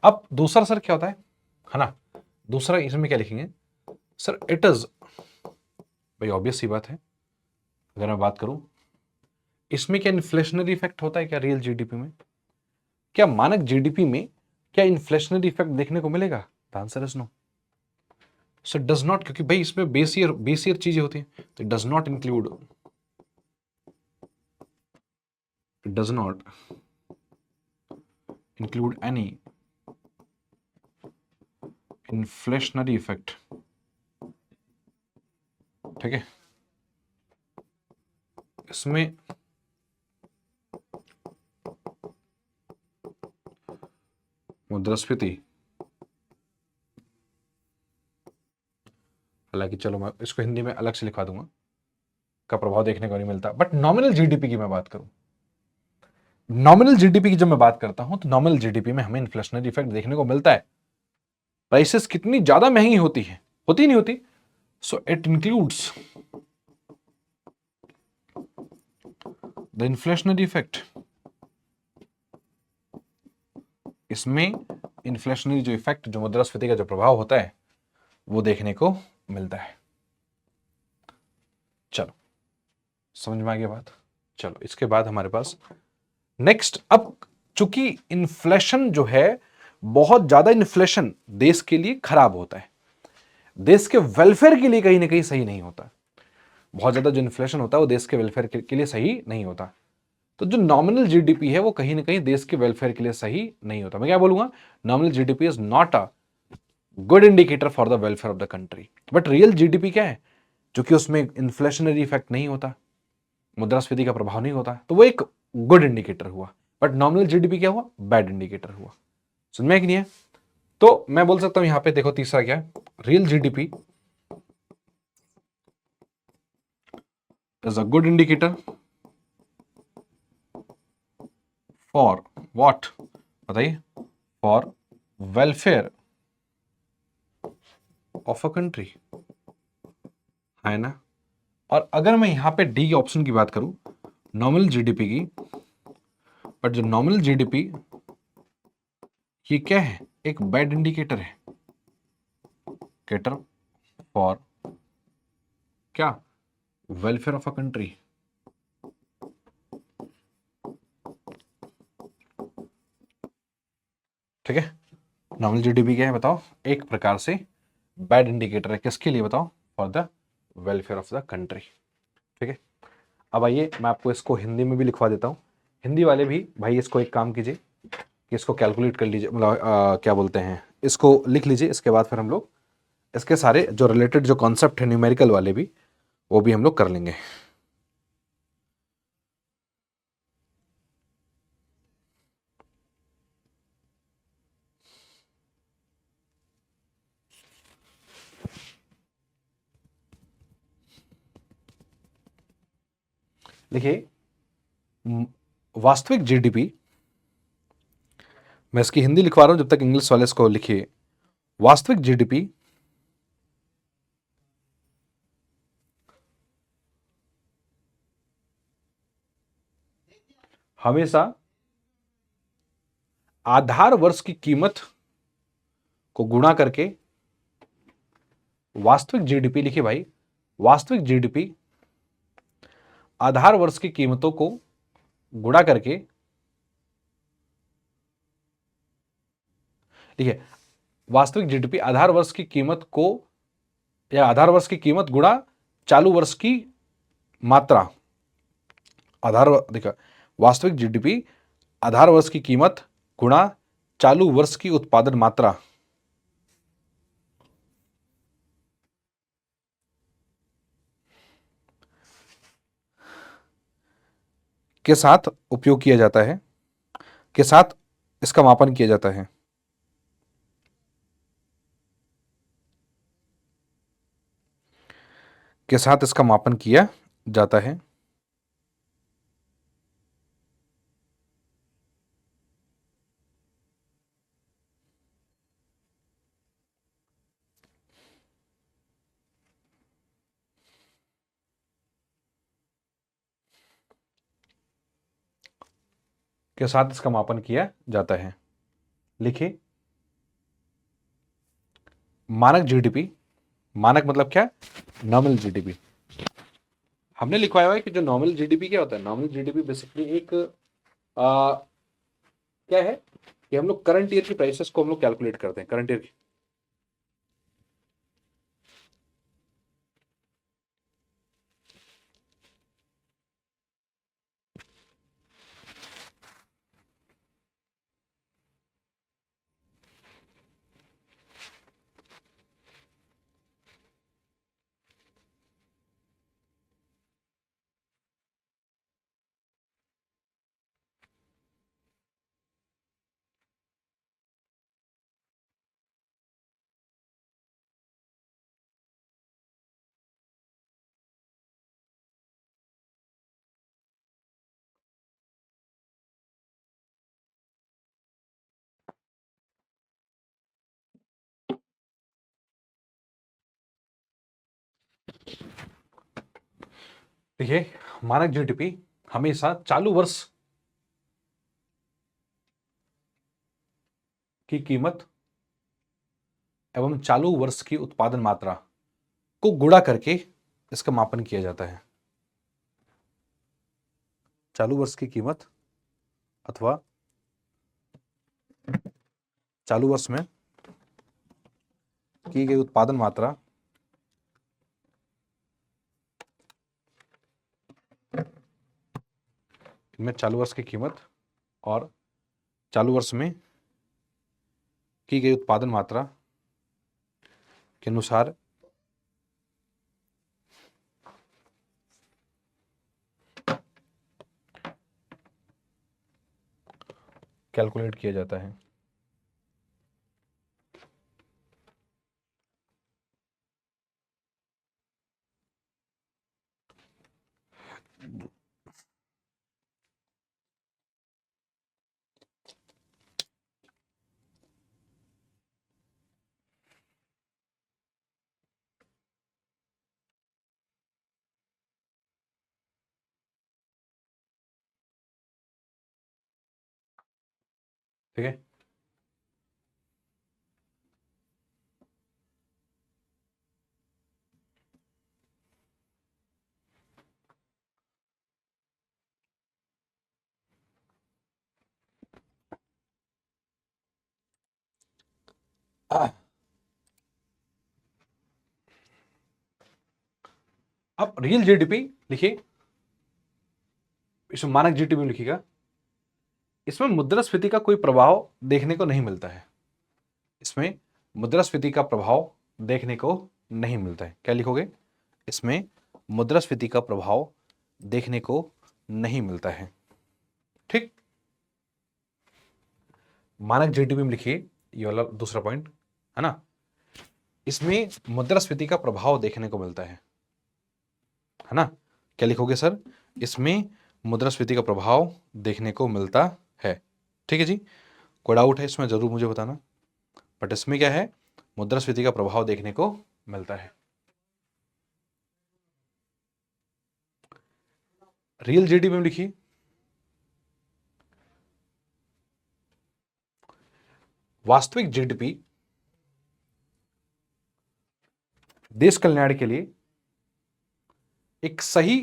अब दूसरा सर क्या होता है ना, दूसरा इसमें क्या लिखेंगे सर? इट इज, भाई ऑब्वियस सी बात है, अगर मैं बात करूं इसमें क्या इन्फ्लेशनरी इफेक्ट होता है क्या रियल जीडीपी में? क्या मानक जीडीपी में क्या इन्फ्लेशनरी इफेक्ट देखने को मिलेगा? The answer is no. So does not, क्योंकि भाई इसमें बेस ईयर चीजें होती हैं, तो does not include, does not include any inflationary effect, ठीक है। इसमें मुद्रास्फीति, हालांकि चलो मैं इसको हिंदी में अलग से लिखा दूंगा, का प्रभाव देखने को नहीं मिलता। बट नॉमिनल जीडीपी की मैं बात करूं, नॉमिनल जीडीपी की जब मैं बात करता हूं तो नॉमिनल जीडीपी में हमें इन्फ्लेशनरी इफेक्ट देखने को मिलता है। प्राइसेस कितनी ज्यादा महंगी होती है, होती नहीं होती, so it includes the inflationary effect. इसमें इन्फ्लेशनरी जो इफेक्ट, जो मुद्रास्फीति का जो प्रभाव होता है वो देखने को मिलता है। चलो समझ में आ गया बात। चलो इसके बाद हमारे पास नेक्स्ट, अब चूंकि इन्फ्लेशन जो है, बहुत ज्यादा इन्फ्लेशन देश के लिए खराब होता है, देश के वेलफेयर के लिए कहीं ना कहीं सही नहीं होता। बहुत ज्यादा जो इन्फ्लेशन होता है वो देश के वेलफेयर के लिए सही नहीं होता। तो जो नॉमिनल जीडीपी है वो कहीं ना कहीं देश के वेलफेयर के लिए सही नहीं होता। मैं क्या बोलूंगा, nominal GDP is not a good indicator for the welfare of the country. But real GDP क्या है, क्योंकि उसमें इन्फ्लेशनरी इफेक्ट नहीं होता, मुद्रास्फीति का प्रभाव नहीं होता, तो वो एक गुड इंडिकेटर हुआ। बट नॉमिनल जीडीपी क्या हुआ, बैड इंडिकेटर हुआ। समझ में कि नहीं है? तो मैं बोल सकता हूं यहां पे देखो तीसरा क्या है, real GDP is a good indicator for what, बताइए, for welfare of a country, है ना। और अगर मैं यहां पे डी ऑप्शन की बात करूं, नॉमिनल जीडीपी की, बट जो नॉमिनल जीडीपी ये क्या है, एक बैड इंडिकेटर है, इंडिकेटर फॉर क्या, वेलफेयर ऑफ अ कंट्री। ठीक है, नॉमिनल जीडीपी क्या है बताओ, एक प्रकार से बैड इंडिकेटर है, किसके लिए बताओ, for the welfare of the country. ठीक है, अब आइए मैं आपको इसको हिंदी में भी लिखवा देता हूं। हिंदी वाले भी भाई इसको एक काम कीजिए कि इसको कैलकुलेट कर लीजिए, मतलब क्या बोलते हैं, इसको लिख लीजिए, इसके बाद फिर हम लोग इसके सारे जो रिलेटेड जो कॉन्सेप्ट है न्यूमेरिकल वाले भी, वो भी हम लोग कर लेंगे। देखिए, वास्तविक जीडीपी, मैं इसकी हिंदी लिखवा रहा हूं, जब तक इंग्लिश वाले इसको लिखिए। वास्तविक जीडीपी हमेशा आधार वर्ष की कीमत को गुणा करके, वास्तविक जीडीपी लिखिए भाई, वास्तविक जीडीपी आधार वर्ष की कीमतों को गुणा करके, देखिए, वास्तविक जीडीपी आधार वर्ष की कीमत को, या आधार वर्ष की कीमत गुणा चालू वर्ष की मात्रा, देखा, वास्तविक जीडीपी आधार वर्ष की कीमत गुणा चालू वर्ष की उत्पादन मात्रा के साथ उपयोग किया जाता है, के साथ इसका मापन किया जाता है। के साथ इसका मापन किया जाता है। के साथ इसका मापन किया जाता है। लिखिए, मानक जीडीपी, मानक मतलब क्या, नॉमिनल जीडीपी। हमने लिखवाया हुआ है कि जो नॉमिनल जीडीपी क्या होता है, नॉमिनल जीडीपी बेसिकली एक क्या है कि हम लोग करंट ईयर की प्राइसेस को हम लोग कैलकुलेट करते हैं, करंट ईयर की। देखिए, मानक जीडीपी हमेशा चालू वर्ष की कीमत एवं चालू वर्ष की उत्पादन मात्रा को गुणा करके इसका मापन किया जाता है। चालू वर्ष की कीमत अथवा चालू वर्ष में की गई उत्पादन मात्रा इनमें चालू वर्ष की कीमत और चालू वर्ष में की गई उत्पादन मात्रा के अनुसार कैलकुलेट किया जाता है। ठीक है, अब रियल जीडीपी लिखिए, इसमें मानक जीडीपी लिखिएगा। इसमें मुद्रास्फीति का कोई प्रभाव देखने को नहीं मिलता है। इसमें मुद्रास्फीति का प्रभाव देखने को नहीं मिलता है। क्या लिखोगे? इसमें मुद्रास्फीति का प्रभाव देखने को नहीं मिलता है। ठीक, मानक जीडीपी में लिखिए, ये वाला दूसरा पॉइंट है ना, इसमें मुद्रास्फीति का प्रभाव देखने को मिलता है ना। क्या लिखोगे सर? इसमें मुद्रास्फीति का प्रभाव देखने को मिलता है। ठीक है जी, कोई डाउट है इसमें जरूर मुझे बताना। बट इसमें क्या है, मुद्रास्फीति का प्रभाव देखने को मिलता है। रियल जीडीपी में लिखिए, वास्तविक जीडीपी देश कल्याण के लिए एक सही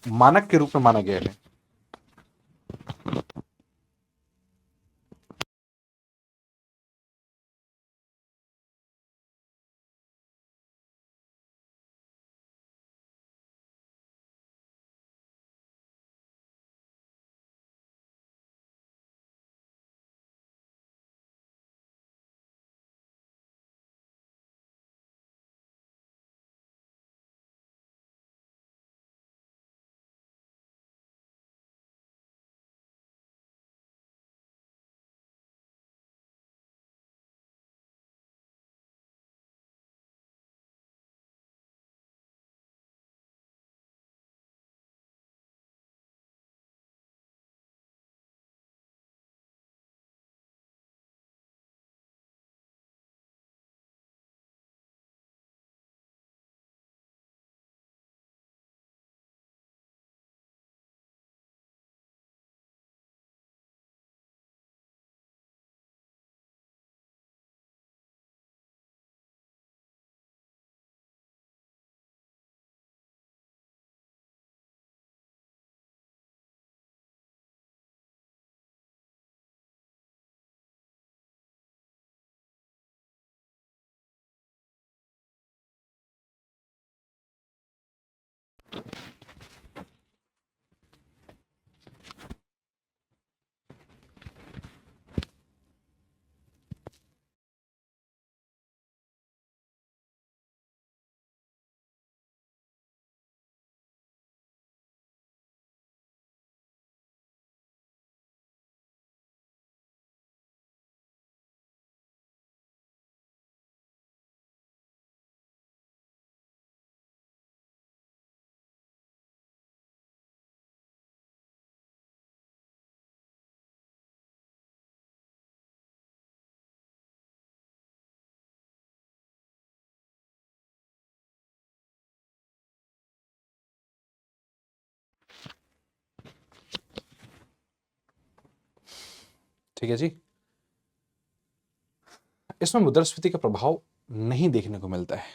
मानक के रूप में माना गया है। ठीक है जी, इसमें मुद्रास्फीति का प्रभाव नहीं देखने को मिलता है।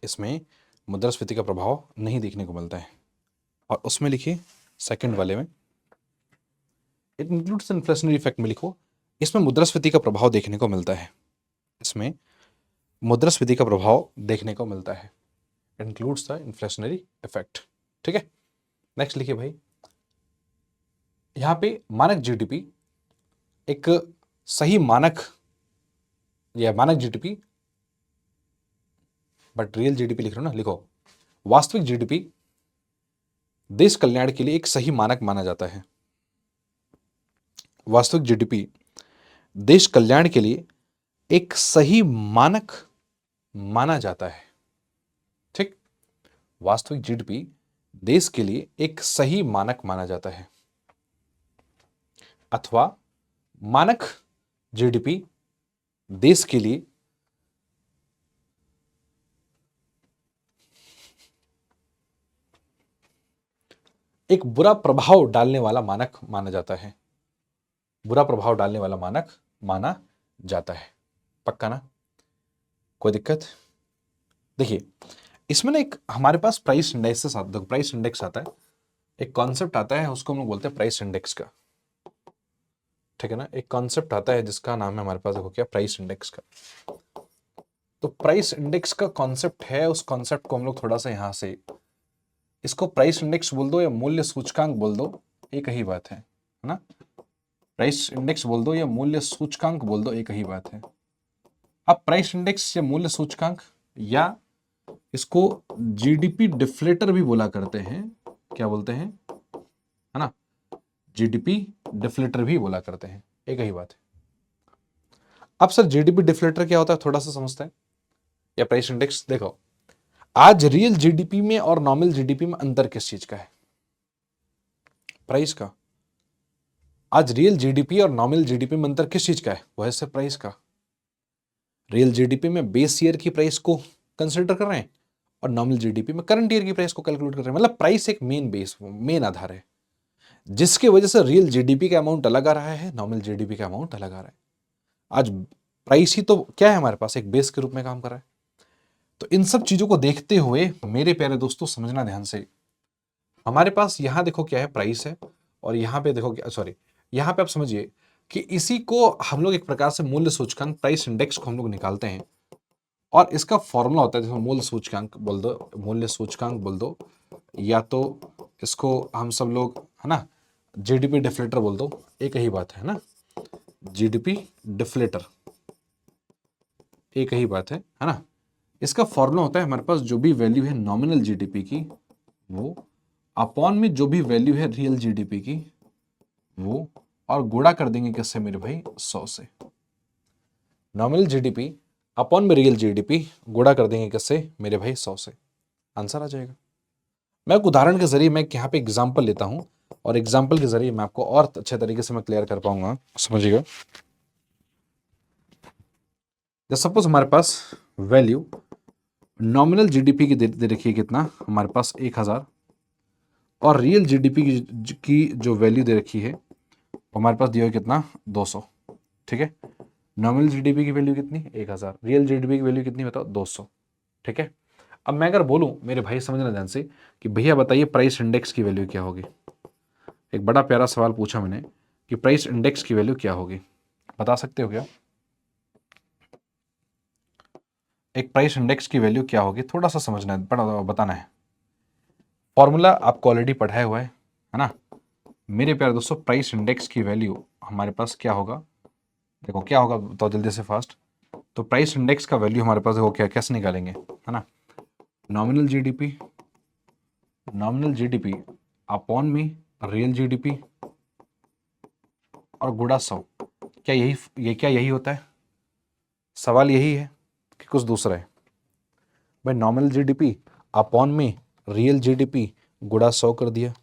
इसमें मुद्रास्फीति का प्रभाव नहीं देखने को मिलता है। और उसमें लिखिए सेकंड वाले में, इट इंक्लूड्स इन्फ्लेशनरी इफेक्ट में लिखो, इसमें मुद्रास्फीति का प्रभाव देखने को मिलता है, इसमें मुद्रास्फीति का प्रभाव देखने को मिलता है, इंक्लूड्स द इन्फ्लेशनरी इफेक्ट। ठीक है, नेक्स्ट लिखिए भाई, यहां पे मानक जीडीपी, एक सही मानक या मानक जीडीपी, बट रियल जीडीपी लिख रहे हो ना, लिखो वास्तविक जीडीपी देश कल्याण के लिए एक सही मानक माना जाता है। वास्तविक जीडीपी देश कल्याण के लिए एक सही मानक माना जाता है। ठीक, वास्तविक जीडीपी देश के लिए एक सही मानक माना जाता है, अथवा मानक जीडीपी देश के लिए एक बुरा प्रभाव डालने वाला मानक माना जाता है, बुरा प्रभाव डालने वाला मानक माना जाता है। पक्का ना, कोई दिक्कत? देखिए इसमें ना एक हमारे पास प्राइस इंडेक्स आता है, प्राइस इंडेक्स आता है, एक कॉन्सेप्ट आता है, उसको हम लोग बोलते हैं प्राइस इंडेक्स का। ठीक है ना, एक कॉन्सेप्ट आता है जिसका नाम है हमारे पास, देखो क्या, प्राइस इंडेक्स का। तो प्राइस इंडेक्स का कॉन्सेप्ट है, उस कॉन्सेप्ट को हम लोग थोड़ा सा यहां से, इसको प्राइस इंडेक्स बोल दो या मूल्य सूचकांक बोल दो, एक ही बात है ना। प्राइस इंडेक्स बोल दो या मूल्य सूचकांक बोल दो, एक ही बात है। अब प्राइस इंडेक्स या मूल्य सूचकांक, या इसको जीडीपी डिफ्लेटर भी बोला करते हैं, क्या बोलते हैं, है ना, जीडीपी डिफ्लेटर भी बोला करते हैं, एक ही बात है। अब सर जीडीपी डिफ्लेटर क्या होता है, थोड़ा सा समझते हैं, या प्राइस इंडेक्स। देखो आज रियल जीडीपी में और नॉमिनल जीडीपी में अंतर किस चीज का है, प्राइस का। आज रियल जीडीपी और नॉमिनल जीडीपी में अंतर किस चीज का है, वह है प्राइस का। रियल जीडीपी में बेस ईयर की प्राइस को कंसिडर कर रहे हैं, और नॉमिनल जीडीपी में करंट ईयर की प्राइस को कैलकुलेट कर रहे हैं। मतलब प्राइस एक मेन बेस, मेन आधार है, जिसकी वजह से रियल जीडीपी का अमाउंट अलग आ रहा है, नॉमिनल जीडीपी का अमाउंट अलग आ रहा है। आज प्राइस ही तो क्या है हमारे पास, एक बेस के रूप में काम कर रहा है। तो इन सब चीजों को देखते हुए मेरे प्यारे दोस्तों समझना ध्यान से, हमारे पास यहां देखो क्या है, प्राइस है, और यहां पे देखो क्या, सॉरी, यहां पे आप समझिए कि इसी को हम लोग एक प्रकार से मूल्य सूचकांक, प्राइस इंडेक्स को हम लोग निकालते हैं, और इसका फॉर्मूला होता है, जैसे मूल्य सूचकांक बोल दो, मूल्य सूचकांक बोल दो, या तो इसको हम सब लोग, है ना, जीडीपी डिफ्लेटर बोल दो, एक ही बात है ना, जीडीपी डिफ्लेटर, एक ही बात है ना। इसका फॉर्मूला होता है हमारे पास, जो भी वैल्यू है नॉमिनल जीडीपी की वो, अपॉन में जो भी वैल्यू है रियल जीडीपी की वो, और गुणा कर देंगे किससे मेरे भाई, 100 से। नॉमिनल जीडीपी अपॉन में रियल जीडीपी, गुणा कर देंगे किससे मेरे भाई, 100 से, आंसर आ जाएगा। मैं एक उदाहरण के जरिए, मैं यहाँ पे एग्जाम्पल लेता हूं, और एग्जाम्पल के जरिए मैं आपको और अच्छे तरीके से मैं क्लियर कर पाऊंगा, समझिएगा। सपोज हमारे पास वैल्यू नॉमिनल जीडीपी की दे रखी है कितना, हमारे पास 1000, और रियल जीडीपी की जो वैल्यू दे रखी है हमारे पास दिया है कितना, 200। ठीक है, नॉमिनल जीडीपी की वैल्यू कितनी, 1000, रियल जीडीपी की वैल्यू कितनी बताओ, 200। ठीक है, अब मैं अगर बोलूं मेरे भाई समझना ध्यान से कि भैया बताइए प्राइस इंडेक्स की वैल्यू क्या होगी, एक बड़ा प्यारा सवाल पूछा मैंने कि प्राइस इंडेक्स की वैल्यू क्या होगी, बता सकते हो क्या, एक प्राइस इंडेक्स की वैल्यू क्या होगी, थोड़ा सा समझना है, बताना है। फॉर्मूला आपको ऑलरेडी पढ़ाया हुआ है ना मेरे प्यारे दोस्तों। प्राइस इंडेक्स की वैल्यू हमारे पास क्या होगा, देखो क्या होगा तो जल्दी से फास्ट। तो प्राइस इंडेक्स का वैल्यू हमारे पास देखो क्या, कैसे निकालेंगे, है ना, nominal GDP, nominal GDP upon में रियल जीडीपी और गुणा 100। क्या यही होता है, सवाल यही है कि कुछ दूसरा है भाई। नॉमिनल जीडीपी अपॉन में रियल जीडीपी गुणा 100 कर दिया।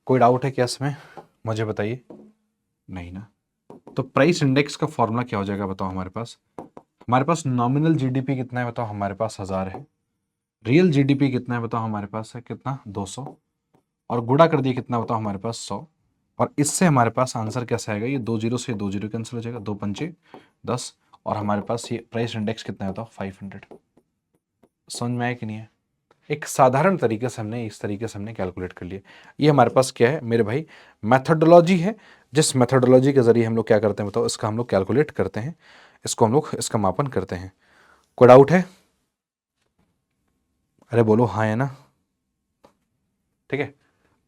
कोई डाउट है क्या इसमें, मुझे बताइए, नहीं ना। तो प्राइस इंडेक्स का फॉर्मूला क्या हो जाएगा बताओ, हमारे पास नॉमिनल जीडीपी कितना है बताओ, हमारे पास 1000 है, रियल जीडीपी कितना है बताओ, हमारे पास है कितना, 200, और गुणा कर दिया कितना बताओ, हमारे पास 100, और इससे हमारे पास आंसर कैसा आएगा, ये 2 जीरो से 2 जीरो कैंसिल हो जाएगा, 2 पंचे 10, और हमारे पास ये प्राइस इंडेक्स कितना है बताओ, 500। समझ में आया कि नहीं है, एक साधारण तरीके से हमने इस तरीके से हमने कैलकुलेट कर लिया। ये हमारे पास क्या है मेरे भाई, मेथडोलॉजी है, जिस मेथडोलॉजी के जरिए हम लोग क्या करते हैं बताओ, इसका हम लोग कैलकुलेट करते हैं, इसको हम लोग इसका मापन करते हैं। कोई डाउट है? अरे बोलो हाँ है ना। ठीक है,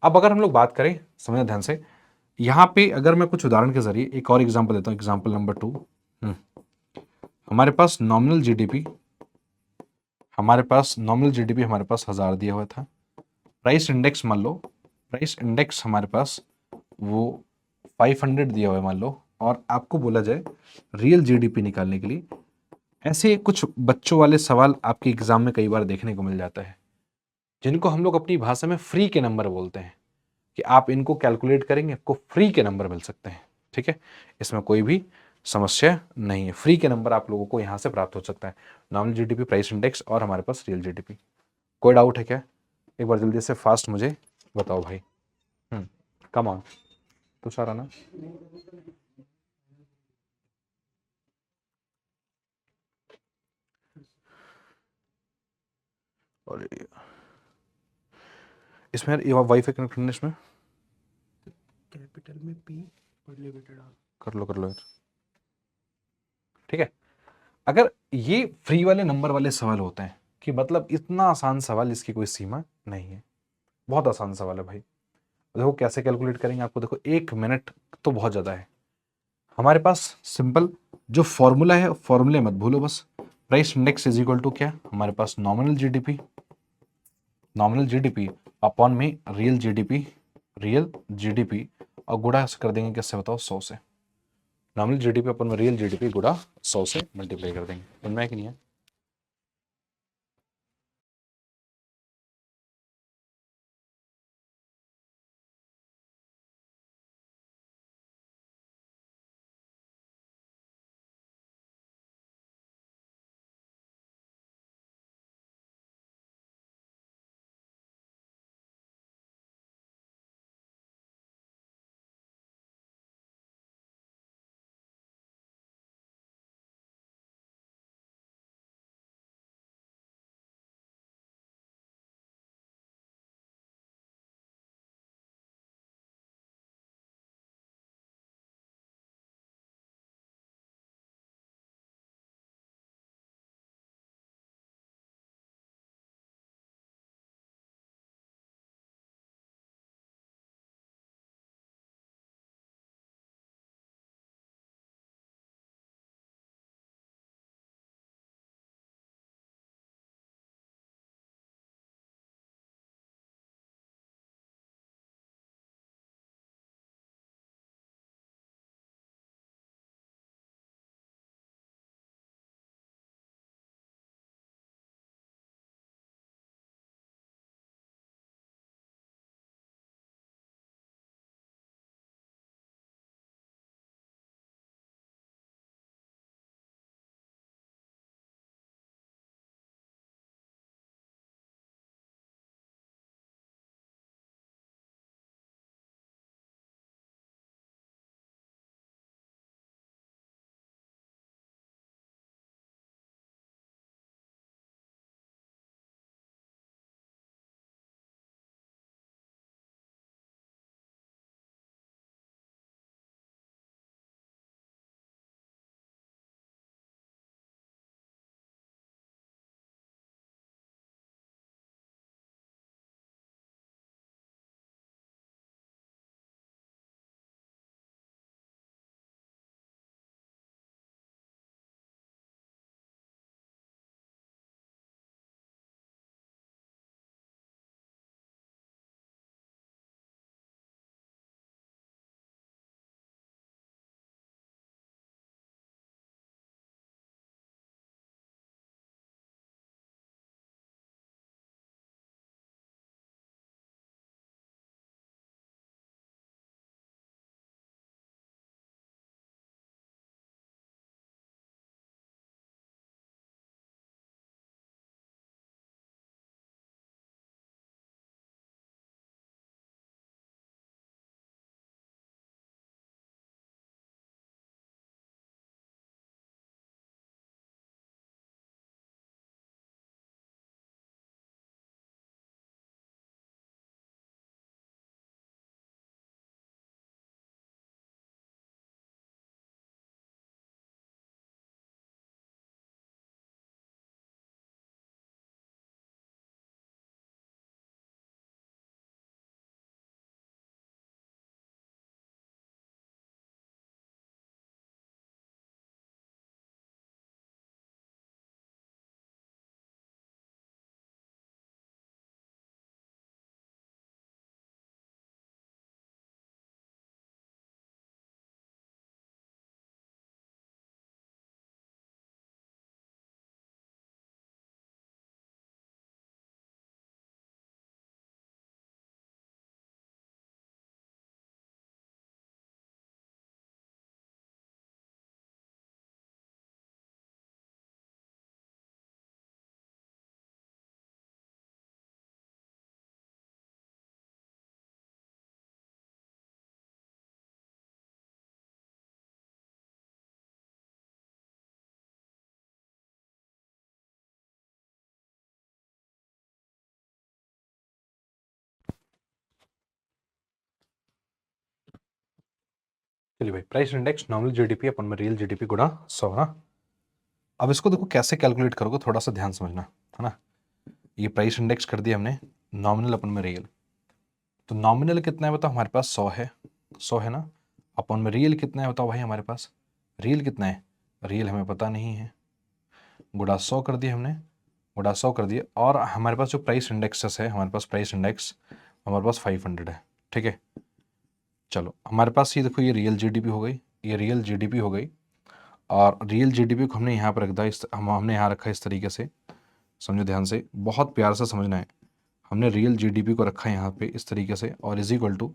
अब अगर हम लोग बात करें, समझना ध्यान से, यहां पे अगर मैं कुछ उदाहरण के जरिए एक और एग्जांपल देता हूं, एग्जांपल नंबर 2। हमारे पास नॉमिनल जीडीपी, हमारे पास 1000 दिया हुआ था। प्राइस इंडेक्स मान लो, प्राइस इंडेक्स हमारे पास वो 500 दिया हुआ है मान लो, और आपको बोला जाए रियल जीडीपी निकालने के लिए। ऐसे कुछ बच्चों वाले सवाल आपके एग्जाम में कई बार देखने को मिल जाता है, जिनको हम लोग अपनी भाषा में फ्री के नंबर बोलते हैं, कि आप इनको कैलकुलेट करेंगे आपको फ्री के नंबर मिल सकते हैं। ठीक है, इसमें कोई भी समस्या नहीं है, फ्री के नंबर आप लोगों को यहां से प्राप्त हो सकता है, नॉमिनल जीडीपी, प्राइस इंडेक्स और हमारे पास रियल जीडीपी। कोई डाउट है क्या? एक बार जल्दी से फास्ट मुझे बताओ भाई। कम ऑन तुषार आना। और इसमें यार वाईफाई कनेक्ट करने, इसमें कैपिटल में पी और लिमिटेड आर। कर लो यार। ठीक है, अगर ये फ्री वाले नंबर वाले सवाल होते हैं, कि मतलब इतना आसान सवाल, इसकी कोई सीमा नहीं है, बहुत आसान सवाल है भाई। देखो कैसे कैलकुलेट करेंगे आपको, देखो 1 मिनट तो बहुत ज्यादा है। हमारे पास सिंपल जो फॉर्मूला है, फॉर्मूले मत भूलो बस। Price index is equal to क्या, हमारे पास नॉमिनल जीडीपी, अपॉन में रियल जीडीपी, और गुणा कर देंगे किससे बताओ, 100 से। नॉमिनल जीडीपी अपन में रियल जीडीपी गुणा 100 से मल्टीप्लाई कर देंगे। समझ में है कि नहीं है? चलिए भाई, प्राइस इंडेक्स नॉमिनल जीडीपी अपन में रियल जीडीपी गुणा 100 ना। अब इसको देखो कैसे कैलकुलेट करोगे, थोड़ा सा ध्यान समझना है ना। ये प्राइस इंडेक्स कर दिया हमने, नॉमिनल अपन में रियल। तो नॉमिनल कितना है बताओ, हमारे पास 100 है, 100 है ना। अपन में रियल कितना है बताओ भाई, हमारे पास रियल कितना है, रियल हमें पता नहीं है। गुणा 100 कर दिया हमने, गुणा 100 कर दिया। और हमारे पास जो प्राइस इंडेक्सेस है, हमारे पास प्राइस इंडेक्स हमारे पास 500 है, ठीक है। चलो हमारे पास ये देखो, ये रियल जीडीपी हो गई, ये रियल जीडीपी हो गई। और रियल जीडीपी को हमने यहाँ पर रख दिया, हमने यहाँ रखा इस तरीके से, समझो ध्यान से, बहुत प्यार से समझना है। हमने रियल जीडीपी को रखा है यहाँ पे इस तरीके से, और इज इक्वल टू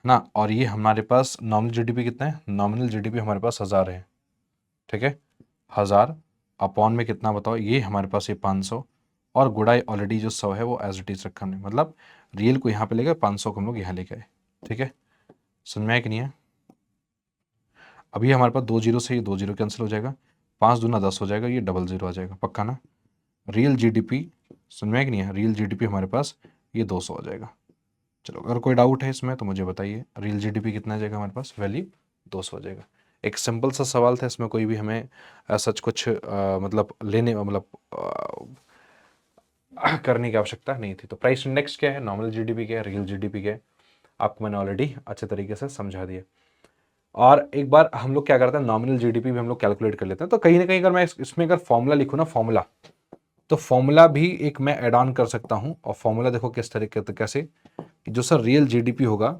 ना, और ये हमारे पास नॉमिनल जीडीपी कितना है, नॉमिनल जीडीपी हमारे पास 1000 है, ठीक है। 1000 अपॉन में कितना बताओ, ये हमारे पास ये 500, और गुड़ाई ऑलरेडी जो 100 है वो एज इट इज रखा हमने, मतलब रियल को यहाँ पे ले गए, 500 को हम लोग यहाँ ले गए, ठीक है। समझ में आया कि नहीं है। अभी हमारे पास 2 जीरो से ये 2 जीरो कैंसिल हो जाएगा, 5 दूना 10 हो जाएगा, ये डबल जीरो आ जाएगा, पक्का ना। रियल जीडीपी, समझ में आया कि नहीं है, रियल जीडीपी हमारे पास ये 200 आ जाएगा। चलो अगर कोई डाउट है इसमें तो मुझे बताइए, रियल जीडीपी कितना आ जाएगा हमारे पास, वैल्यू 200 आ जाएगा। एक सिंपल सा सवाल था, इसमें कोई भी हमें सच कुछ मतलब लेने मतलब करने की आवश्यकता नहीं थी। तो प्राइस इंडेक्स क्या है, नॉमिनल जीडीपी क्या है, रियल जीडीपी क्या है, आपको मैंने ऑलरेडी अच्छे तरीके से समझा दिया। और एक बार हम लोग क्या करते हैं, नॉमिनल जीडीपी भी हम लोग कैलकुलेट कर लेते हैं। तो कहीं ना कहीं अगर मैं इसमें अगर फॉर्मूला लिखूँ ना, फॉर्मूला, तो फॉर्मूला भी एक मैं ऐड ऑन कर सकता हूं। और फॉर्मूला देखो किस तरीके से, कैसे कि जो सर रियल जीडीपी होगा,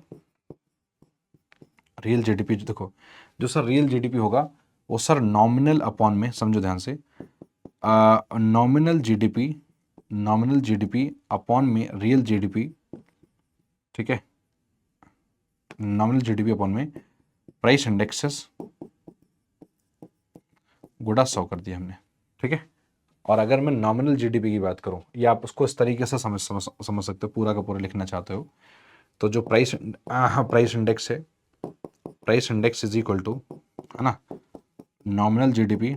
रियल जीडीपी जो देखो, जो सर रियल जीडीपी होगा वो सर नॉमिनल अपॉन में, समझो ध्यान से, nominal GDP, nominal GDP upon में रियल जीडीपी, ठीक है। नॉमिनल जीडीपी अपॉन में प्राइस इंडेक्सेस गुणा 100 कर दिया हमने, ठीक है। और अगर मैं नॉमिनल जीडीपी की बात करूं, या आप उसको इस तरीके से समझ सकते हो, पूरा का पूरा लिखना चाहते हो, तो जो प्राइस इंडेक्स है, price index is equal to, है ना, नॉमिनल जीडीपी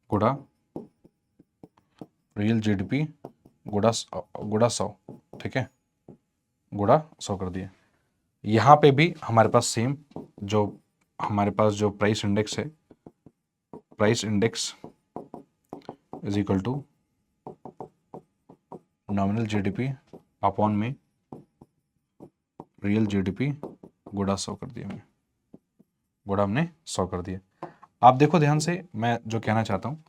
गुणा रियल जीडीपी गुणा गुणा 100, ठीक है, गुणा 100 कर दिया। यहाँ पे भी हमारे पास सेम, जो हमारे पास जो प्राइस इंडेक्स है, price index is equal to nominal GDP upon में रियल जीडीपी गुणा 100 कर दिया हमने, गुणा हमने 100 कर दिया। आप देखो ध्यान से, मैं जो कहना चाहता हूँ,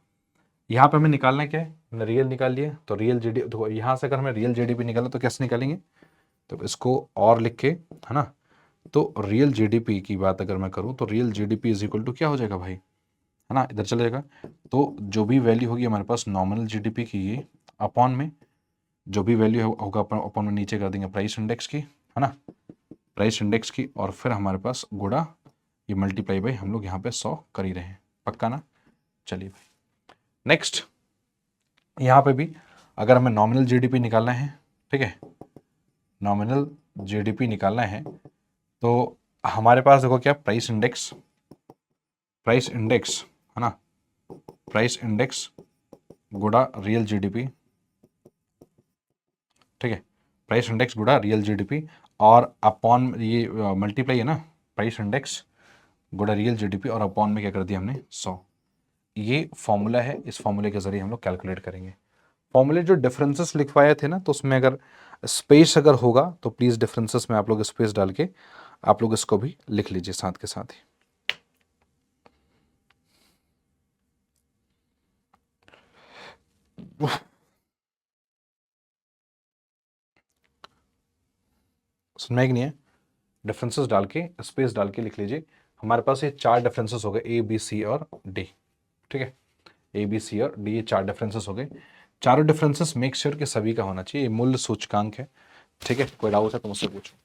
यहाँ पे हमें निकालना क्या है, हमने रियल निकाल लिया, तो रियल जीडीपी देखो, यहाँ से अगर हमें रियल जीडीपी निकाला तो कैसे निकालेंगे, तो इसको और लिख के, है ना। तो रियल जीडीपी की बात अगर मैं करूँ तो real GDP is equal to क्या हो जाएगा भाई, है ना, इधर चला जाएगा। तो जो भी वैल्यू होगी हमारे पास नॉमिनल जीडीपी की, ये अपॉन में जो भी वैल्यू होगा अपॉन में नीचे कर देंगे प्राइस इंडेक्स की, है ना, प्राइस इंडेक्स की, और फिर हमारे पास गुणा ये मल्टीप्लाई बाई हम लोग यहाँ पे 100 कर ही रहे हैं, पक्का ना। चलिए भाई नेक्स्ट, यहाँ पे भी अगर हमें नॉमिनल जीडीपी निकालना है, ठीक है, नॉमिनल जीडीपी निकालना है, तो हमारे पास देखो क्या, प्राइस इंडेक्स, प्राइस इंडेक्स, है ना, प्राइस इंडेक्स गुणा रियल जीडीपी, ठीक है, प्राइस इंडेक्स गुणा रियल जीडीपी, और अपॉन ये मल्टीप्लाई है ना, प्राइस इंडेक्स गुणा रियल जीडीपी, और अपॉन में क्या कर दिया हमने 100। ये फॉर्मूला है, इस फॉर्मूले के जरिए हम लोग कैलकुलेट करेंगे। फॉर्मूले जो डिफरेंसेस लिखवाए थे ना, तो उसमें अगर स्पेस अगर होगा तो प्लीज़ डिफरेंसेस में आप लोग स्पेस डाल के आप लोग इसको भी लिख लीजिए साथ के साथ ही। सुनना है कि नहीं है, डिफरेंसेस डाल के स्पेस डाल के लिख लीजिए। हमारे पास ये 4 डिफरेंसेस हो गए, ए बी सी और डी, ठीक है, ए बी सी और डी, ये 4 डिफरेंसेस हो गए। चारों डिफरेंसेस मेक श्योर कि सभी का होना चाहिए, ये मूल्य सूचकांक है, ठीक है। कोई डाउट है तो मुझसे पूछो।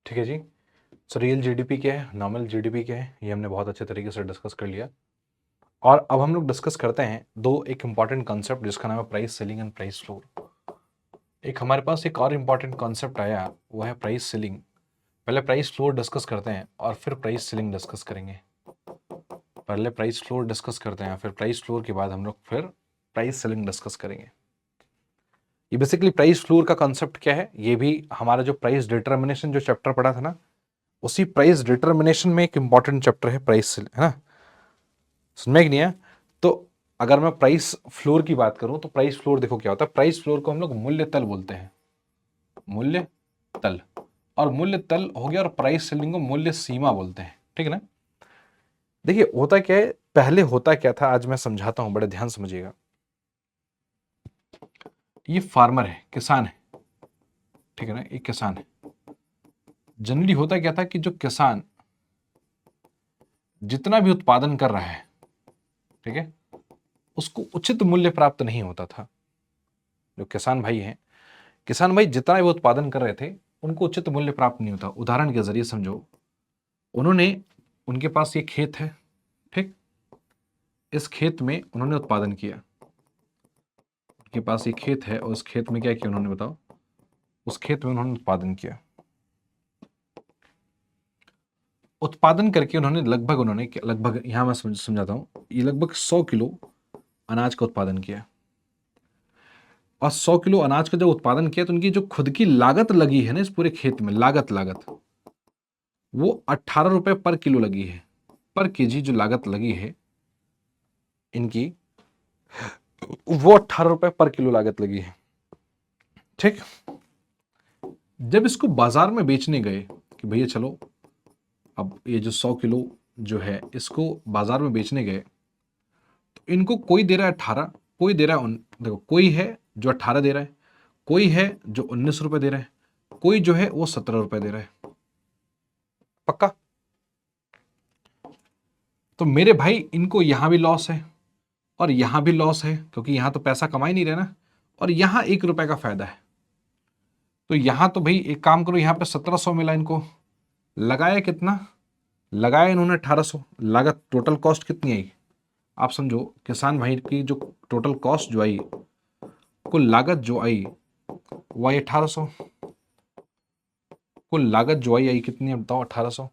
ठीक है जी। सो रियल जीडीपी क्या है, नॉमिनल जीडीपी क्या है, ये हमने बहुत अच्छे तरीके से डिस्कस कर लिया। और अब हम लोग डिस्कस करते हैं एक इंपॉर्टेंट कॉन्सेप्ट जिसका नाम है price selling and price floor. एक हमारे पास एक और इंपॉर्टेंट कॉन्सेप्ट आया, वो है प्राइस सेलिंग। पहले प्राइस फ्लोर डिस्कस करते हैं और फिर प्राइस सेलिंग डिस्कस करेंगे। पहले प्राइस फ्लोर डिस्कस करते हैं, फिर प्राइस फ्लोर के बाद हम लोग फिर प्राइस सेलिंग डिस्कस करेंगे। ये बेसिकली प्राइस फ्लोर का कॉन्सेप्ट क्या है, ये भी हमारा जो प्राइस डिटर्मिनेशन जो चैप्टर पढ़ा था ना, उसी प्राइस डिटर्मिनेशन में एक इंपॉर्टेंट चैप्टर है प्राइस, है ना। समझ में कि नहीं है? तो अगर मैं प्राइस फ्लोर की बात करूं तो प्राइस फ्लोर देखो क्या होता है। प्राइस फ्लोर को हम लोग मूल्य तल बोलते हैं, मूल्य तल। और मूल्य तल हो गया, और प्राइस सेलिंग को मूल्य सीमा बोलते हैं, ठीक है ना। देखिए होता क्या है, पहले होता क्या था, आज मैं समझाता हूं, बड़े ध्यान समझिएगा। ये फार्मर है, किसान है, ठीक है ना, एक किसान है। जनरली होता क्या था कि जो किसान जितना भी उत्पादन कर रहा है, ठीक है, उसको उचित मूल्य प्राप्त नहीं होता था। जो किसान भाई हैं, किसान भाई जितना भी उत्पादन कर रहे थे, उनको उचित मूल्य प्राप्त नहीं होता। उदाहरण के जरिए समझो, उन्होंने, उनके पास ये खेत है, ठीक, इस खेत में उन्होंने उत्पादन किया। उनके पास ये खेत है और उस खेत में क्या किया उन्होंने, बताओ। उस खेत में उन्होंने उत्पादन किया। उत्पादन करके लगभग यहां मैं समझाता हूं, ये लगभग 100 किलो अनाज का उत्पादन किया। और 100 किलो अनाज का जब उत्पादन किया तो उनकी जो खुद की लागत लगी है ना इस पूरे खेत में, लागत वो 18 रुपए पर किलो लगी है। पर केजी जो लागत लगी है इनकी, वो 18 रुपए पर किलो लागत लगी है, ठीक। जब इसको बाजार में बेचने गए कि भैया चलो, अब ये जो 100 किलो जो है इसको बाजार में बेचने गए, तो इनको कोई दे रहा है 18, कोई दे रहा है देखो, कोई है जो 18 दे रहा है, कोई है जो 19 रुपए दे रहा है, कोई जो है वो 17 रुपए दे रहा है। पक्का? तो मेरे भाई इनको यहां भी लॉस है और यहां भी लॉस है, क्योंकि यहां तो पैसा कमा ही नहीं रहे ना, और यहां 1 रुपए का फायदा है। तो यहां तो भाई एक काम करो, यहां पे 1700 मिला इनको, लगाया कितना, लगाया इन्होंने 1800, लागत टोटल कॉस्ट कितनी आई आप समझो। किसान भाई की जो टोटल कॉस्ट जो आई, कुल लागत जो आई वो आई 1800। कुल लागत जो आई कितनी है बताओ, 1800।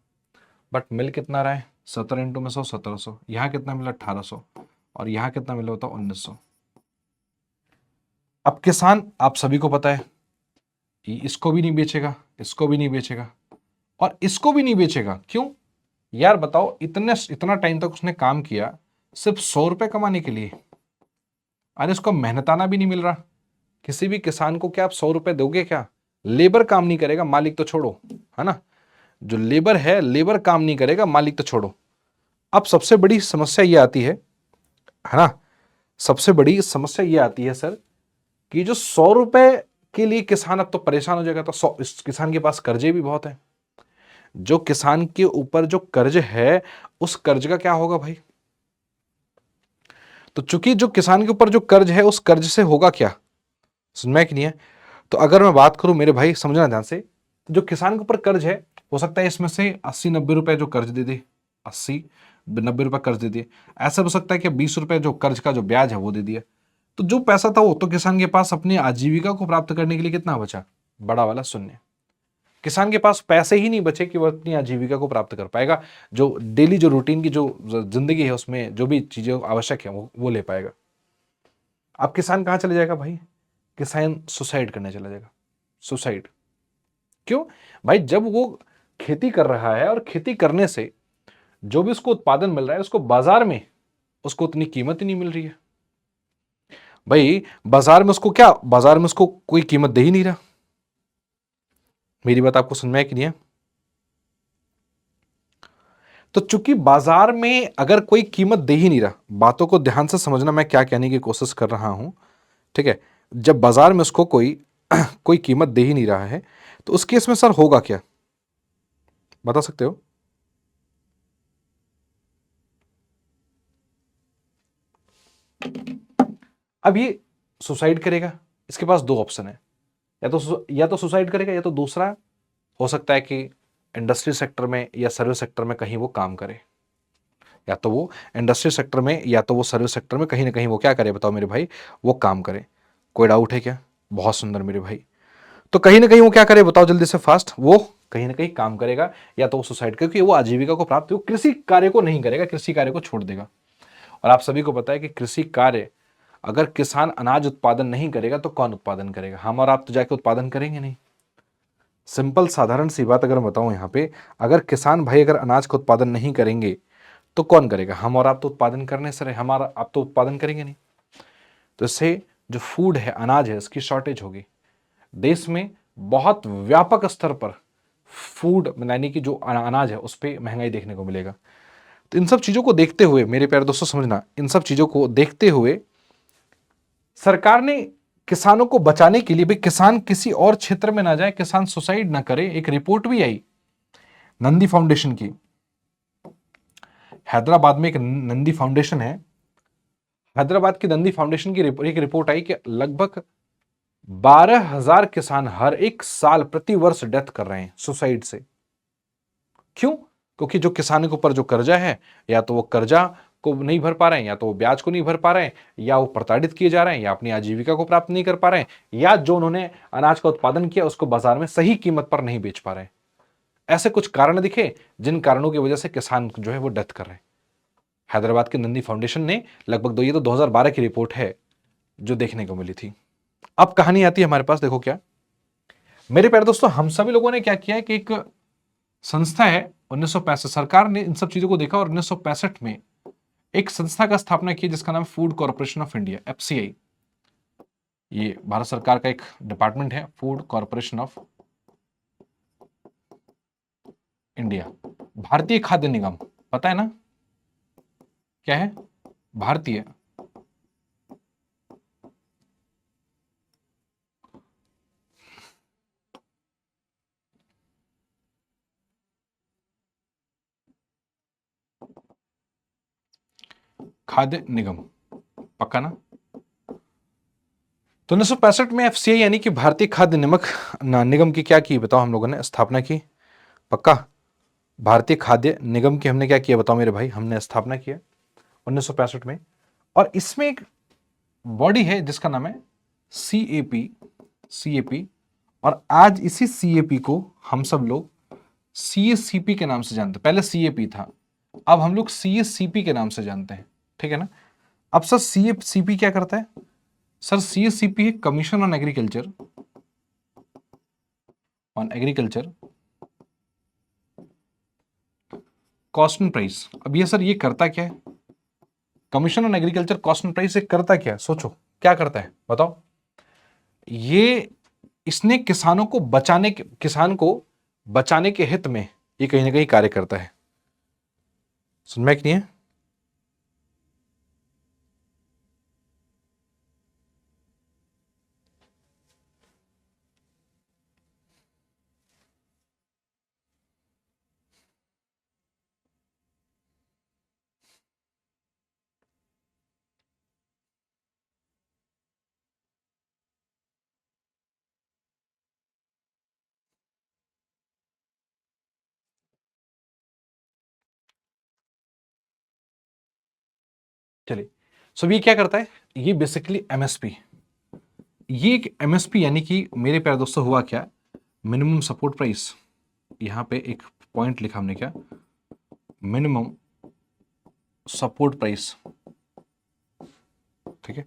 बट मिल कितना रहा है, 17 इंटू में 100, 1700। यहाँ कितना मिला, 1800। और यहाँ कितना मिला बताओ, 1900। अब किसान, आप सभी को पता है कि इसको भी नहीं बेचेगा, इसको भी नहीं बेचेगा, और इसको भी नहीं बेचेगा। क्यों यार बताओ, इतना टाइम तक उसने काम किया सिर्फ 100 रुपए कमाने के लिए। अरे इसको मेहनताना भी नहीं मिल रहा। किसी भी किसान को क्या आप 100 रुपए दोगे क्या? लेबर काम नहीं करेगा, मालिक तो छोड़ो, है ना। जो लेबर है, लेबर काम नहीं करेगा, मालिक तो छोड़ो। अब सबसे बड़ी समस्या ये आती है ना, सबसे बड़ी समस्या ये आती है सर, कि जो 100 रुपए के लिए किसान अब तो परेशान हो जाएगा। तो 100, इस किसान के पास कर्जे भी बहुत है। जो किसान के ऊपर जो कर्ज है, उस कर्ज का क्या होगा भाई? तो चूंकि जो किसान के ऊपर जो कर्ज है, उस कर्ज से होगा क्या, समझ में कि नहीं है? तो अगर मैं बात करूं मेरे भाई, समझना ध्यान से, तो जो किसान के ऊपर कर्ज है, हो सकता है इसमें से 80-90 रुपए जो कर्ज दे दे, 80-90 रुपए कर्ज दे दिए। ऐसा हो सकता है कि 20 रुपए जो कर्ज का जो ब्याज है वो दे दिया। तो जो पैसा था वो तो किसान के पास अपनी आजीविका को प्राप्त करने के लिए कितना बचा, बड़ा वाला शून्य। किसान के पास पैसे ही नहीं बचे कि वो अपनी आजीविका को प्राप्त कर पाएगा, जो डेली जो रूटीन की जो जिंदगी है उसमें जो भी चीजें आवश्यक है वो ले पाएगा। अब किसान कहां चले जाएगा भाई? किसान सुसाइड करने चला जाएगा। सुसाइड क्यों भाई? जब वो खेती कर रहा है और खेती करने से जो भी उसको उत्पादन मिल रहा है, उसको बाजार में उसको उतनी कीमत ही नहीं मिल रही है भाई। बाजार में उसको क्या, बाजार में उसको कोई कीमत दे ही नहीं रहा। मेरी बात आपको समझ में है कि नहीं है? तो चूंकि बाजार में अगर कोई कीमत दे ही नहीं रहा, बातों को ध्यान से समझना, मैं क्या कहने की कोशिश कर रहा हूं, ठीक है। जब बाजार में उसको कोई कोई कीमत दे ही नहीं रहा है, तो उस केस में सर होगा क्या, बता सकते हो? अब ये सुसाइड करेगा। इसके पास दो ऑप्शन है, या तो सुसाइड करेगा, या तो दूसरा हो सकता है कि इंडस्ट्री सेक्टर में या सर्विस सेक्टर में कहीं वो काम करे, या तो वो इंडस्ट्री सेक्टर में या तो वो सर्विस सेक्टर में कहीं ना कहीं वो क्या करे, बताओ मेरे भाई, वो काम करे। कोई डाउट है क्या? बहुत सुंदर मेरे भाई। तो कहीं ना कहीं वो क्या करे, बताओ जल्दी से फास्ट, वो कहीं ना कहीं काम करेगा, या तो वो सुसाइड, क्योंकि वो आजीविका को प्राप्त, वो कृषि कार्य को नहीं करेगा, कृषि कार्य को छोड़ देगा। और आप सभी को पता है कि कृषि कार्य, अगर किसान अनाज उत्पादन नहीं करेगा तो कौन उत्पादन करेगा? हम और आप तो जाके उत्पादन करेंगे नहीं। सिंपल साधारण सी बात अगर मैं बताऊं यहाँ पे, अगर किसान भाई अगर अनाज का उत्पादन नहीं करेंगे तो कौन करेगा? हम और आप तो उत्पादन करने से रहे, हमारा आप तो उत्पादन करेंगे नहीं। तो इससे जो फूड है, अनाज है, इसकी शॉर्टेज होगी। देश में बहुत व्यापक स्तर पर फूड यानी कि जो अनाज है उस पर महंगाई देखने को मिलेगा। तो इन सब चीजों को देखते हुए मेरे प्यारे दोस्तों समझना, इन सब चीजों को देखते हुए सरकार ने किसानों को बचाने के लिए, भाई किसान किसी और क्षेत्र में ना जाए, किसान सुसाइड ना करे, एक रिपोर्ट भी आई नंदी फाउंडेशन की। हैदराबाद में एक नंदी फाउंडेशन है, हैदराबाद की नंदी फाउंडेशन की एक रिपोर्ट आई कि लगभग 12,000 किसान हर एक साल प्रति वर्ष डेथ कर रहे हैं सुसाइड से। क्यों? क्योंकि जो किसानों के ऊपर जो कर्जा है, या तो वो कर्जा को नहीं भर पा रहे हैं, या तो वो ब्याज को नहीं भर पा रहे हैं, या वो प्रताड़ित किए जा रहे हैं, या अपनी आजीविका को प्राप्त नहीं कर पा रहे हैं, या जो उन्होंने अनाज का उत्पादन किया उसको बाजार में सही कीमत पर नहीं बेच पा रहे हैं। ऐसे कुछ कारण दिखे जिन कारणों की वजह से किसान जो है वो डेथ कर रहे हैं। हैदराबाद के नंदी फाउंडेशन ने लगभग ये तो 2012 की रिपोर्ट है जो देखने को मिली थी। अब कहानी आती है हमारे पास, देखो क्या मेरे प्यारे दोस्तों, हम सभी लोगों ने क्या किया है कि एक संस्था है 1965, सरकार ने इन सब चीजों को देखा और 1965 में एक संस्था का स्थापना की जिसका नाम food corporation of India, FCI. ये भारत सरकार का एक डिपार्टमेंट है, फूड कॉर्पोरेशन ऑफ इंडिया। भारतीय खाद्य निगम, पता है ना क्या है? भारतीय खाद्य निगम, पक्का ना? तो 1965 में एफसीआई यानी कि भारतीय खाद्य निगम की क्या की, बताओ, हम लोगों ने स्थापना की, पक्का? भारतीय खाद्य निगम की हमने क्या किया, बताओ मेरे भाई, हमने स्थापना किया 1965 में। और इसमें एक बॉडी है जिसका नाम है सीएपी, सीएपी। और आज इसी सीएपी को हम सब लोग सीएससीपी के नाम से जानते हैं। पहले सीएपी था, अब हम लोग सीएससीपी के नाम से जानते हैं, ठीक है ना? अब सर सीएससीपी क्या करता है? सर सीएससीपी है commission on agriculture, cost and price. अब ये सर ये करता क्या है? Commission on agriculture cost and price करता क्या है? सोचो क्या करता है, बताओ। ये इसने किसान को बचाने के हित में ये कहीं ना कहीं कार्य करता है। सुन में कि नहीं है? चलिए, सो ये क्या करता है? ये बेसिकली एमएसपी, ये एक एमएसपी यानी कि मेरे प्यारे दोस्तों हुआ क्या, मिनिमम सपोर्ट प्राइस। यहां पे एक पॉइंट लिखा हमने, क्या? मिनिमम सपोर्ट प्राइस, ठीक है?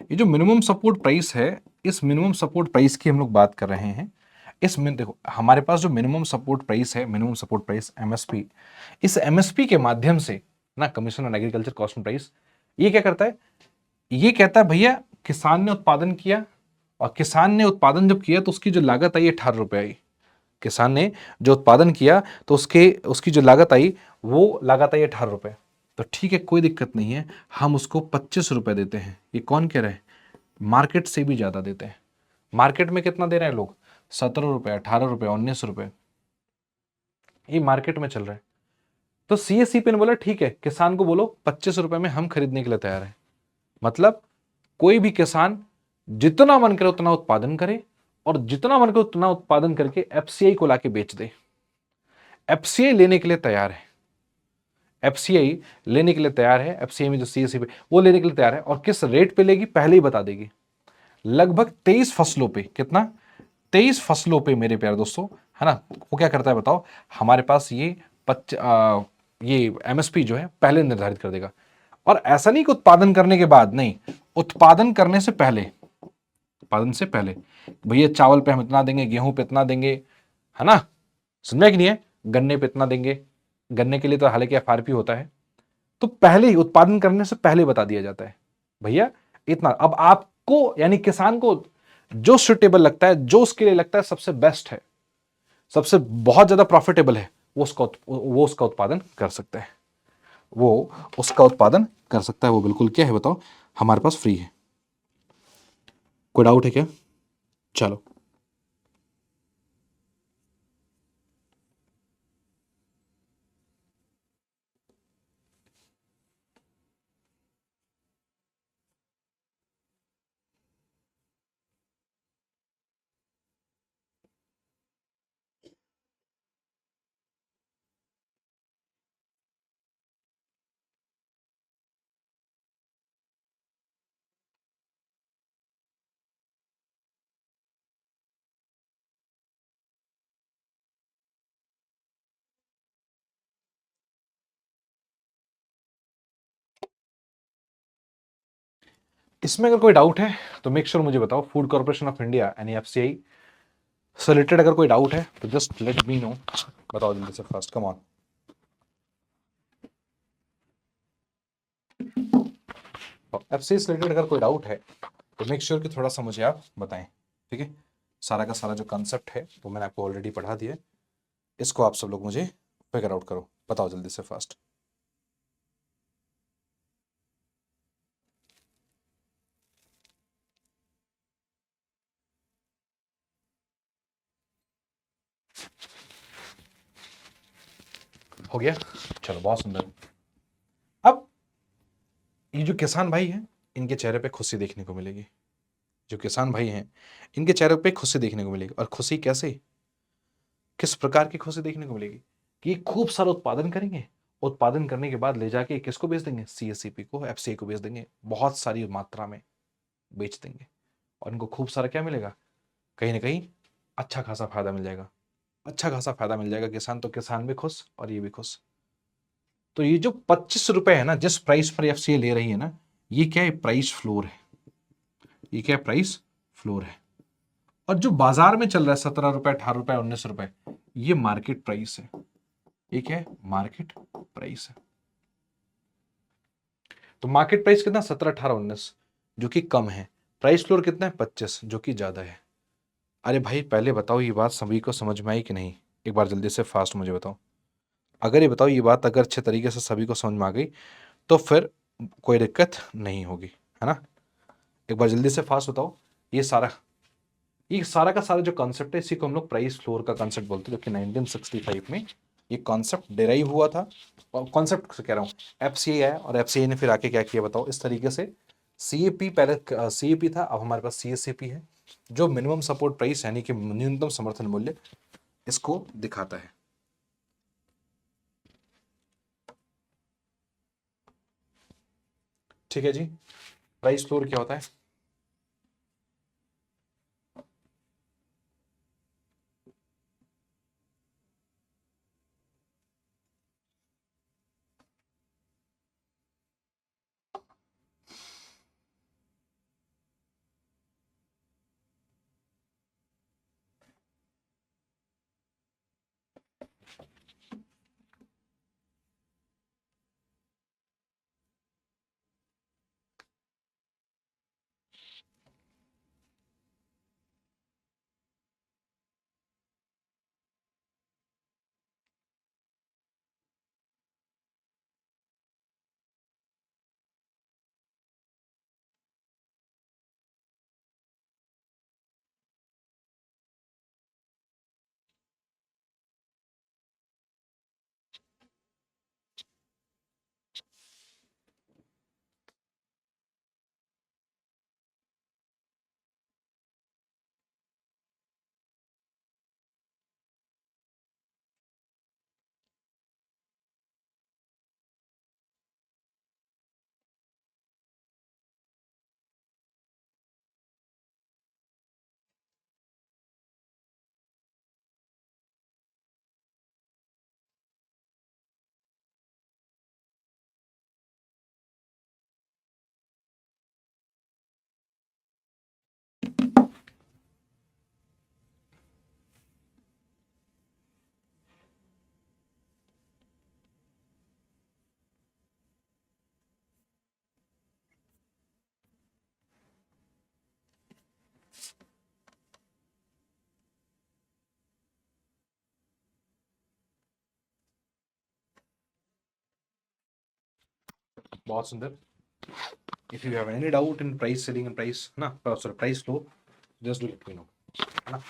ये जो मिनिमम सपोर्ट प्राइस है, इस मिनिमम सपोर्ट प्राइस की हम लोग बात कर रहे हैं। इसमें देखो हमारे पास जो मिनिमम सपोर्ट प्राइस है, मिनिमम सपोर्ट प्राइस एमएसपी, इस एमएसपी के माध्यम से ना, commission on agriculture cost and price, ये क्या करता है? ये कहता है भैया किसान ने उत्पादन किया, और किसान ने उत्पादन जब किया तो उसकी जो लागत आई 18 रुपए आई। किसान ने जो उत्पादन किया तो उसकी जो लागत आई, वो लागत आई 18 रुपए। तो ठीक है, कोई दिक्कत नहीं है, हम उसको 25 रुपए देते हैं। ये कौन कह रहा है? मार्केट से भी ज्यादा देते हैं। मार्केट में कितना दे रहे हैं लोग? 17 रुपए, 18 रुपए, 19 रुपए, ये मार्केट में चल रहा है। तो सीएससीपी ने बोला ठीक है, किसान को बोलो 25 रुपए में हम खरीदने के लिए तैयार है। मतलब कोई भी किसान जितना मन करे उतना उत्पादन करे, और जितना मन करे उतना उत्पादन करके एफसीआई को लाके बेच दे। एफसीआई लेने के लिए तैयार है, एफसीआई लेने के लिए तैयार है, एफसीआई में जो सीएससी वो लेने के लिए तैयार है। और किस रेट पे लेगी पहले ही बता देगी। लगभग 23 फसलों पे, कितना, 23 फसलों पे मेरे प्यारे दोस्तों, है ना। वो क्या करता है बताओ, हमारे पास ये एमएसपी जो है पहले निर्धारित कर देगा। और ऐसा नहीं कि उत्पादन करने के बाद, नहीं, उत्पादन करने से पहले, उत्पादन से पहले, भैया चावल पे हम इतना देंगे, गेहूं पे इतना देंगे, है ना, समझा कि नहीं है, गन्ने पे इतना देंगे, गन्ने के लिए तो हालांकि एफआरपी होता है, तो पहले ही उत्पादन करने से पहले बता दिया जाता है भैया इतना। अब आपको यानी किसान को जो सुटेबल लगता है, जो उसके लिए लगता है सबसे बेस्ट है, सबसे बहुत ज्यादा प्रॉफिटेबल है, वो उसका उत्पादन कर सकता है, वो उसका उत्पादन कर सकता है। वो बिल्कुल क्या है बताओ, हमारे पास फ्री है। कोई डाउट है क्या? चलो, इसमें अगर कोई डाउट है तो मेक श्योर मुझे बताओ। फूड कॉर्पोरेशन ऑफ इंडिया यानी एफसीआई से रिलेटेड अगर कोई डाउट है तो जस्ट लेट मी नो। बताओ जल्दी से, फास्ट, कम ऑन। एफसीआई से रिलेटेड अगर कोई डाउट है तो मेक श्योर कि थोड़ा सा मुझे आप बताएं, ठीक है। सारा का सारा जो कंसेप्ट है वो मैंने आपको ऑलरेडी पढ़ा दिया है, इसको आप सब लोग मुझे फिगर आउट करो। बताओ जल्दी से, फास्ट। हो गया, चलो बहुत सुंदर। अब ये जो किसान भाई हैं इनके चेहरे पे खुशी देखने को मिलेगी, जो किसान भाई हैं इनके चेहरे पे खुशी देखने को मिलेगी। और खुशी कैसे, किस प्रकार की खुशी देखने को मिलेगी कि खूब सारा उत्पादन करेंगे, उत्पादन करने के बाद ले जाके किसको बेच देंगे, सीएससीपी को, एफसीआई को बेच देंगे, बहुत सारी मात्रा में बेच देंगे। और इनको खूब सारा क्या मिलेगा, कहीं ना कहीं अच्छा खासा फायदा मिल जाएगा, अच्छा खासा फायदा मिल जाएगा। किसान तो किसान भी खुश और ये भी खुश। तो ये जो 25 रुपए है ना, जिस प्राइस पर एफसीआई ले रही है ना, ये क्या है, प्राइस फ्लोर है। ये क्या है, प्राइस फ्लोर है। और जो बाजार में चल रहा है 17 रुपए, 18 रुपए, 19 रुपए, ये मार्केट प्राइस है। ये क्या है, मार्केट प्राइस है। तो मार्केट प्राइस कितना, 17, 18, 19, जो कि कम है। प्राइस फ्लोर कितना है, 25, जो कि ज्यादा है। अरे भाई पहले बताओ ये बात सभी को समझ में आई कि नहीं, एक बार जल्दी से फास्ट मुझे बताओ। अगर ये बताओ ये बात अगर अच्छे तरीके से सभी को समझ में आ गई तो फिर कोई दिक्कत नहीं होगी, है ना। एक बार जल्दी से फास्ट बताओ। ये सारा ये सारा का सारा जो कॉन्सेप्ट है इसी को हम लोग प्राइस फ्लोर का कॉन्सेप्ट बोलते हैं, जो कि 1965 में ये कॉन्सेप्ट डिराइव हुआ था। और कॉन्सेप्ट से कह रहा हूँ, एफसीआई आया और एफसीआई ने फिर आके क्या किया बताओ, इस तरीके से सीएपी, पहले सीएपी था, अब हमारे पास सीएससीपी है, जो मिनिमम सपोर्ट प्राइस यानी कि न्यूनतम समर्थन मूल्य इसको दिखाता है। ठीक है जी, प्राइस फ्लोर क्या होता है। बहुत सुंदर. If you have any doubt in price selling and price ना sorry price flow, just do let me know. है ना.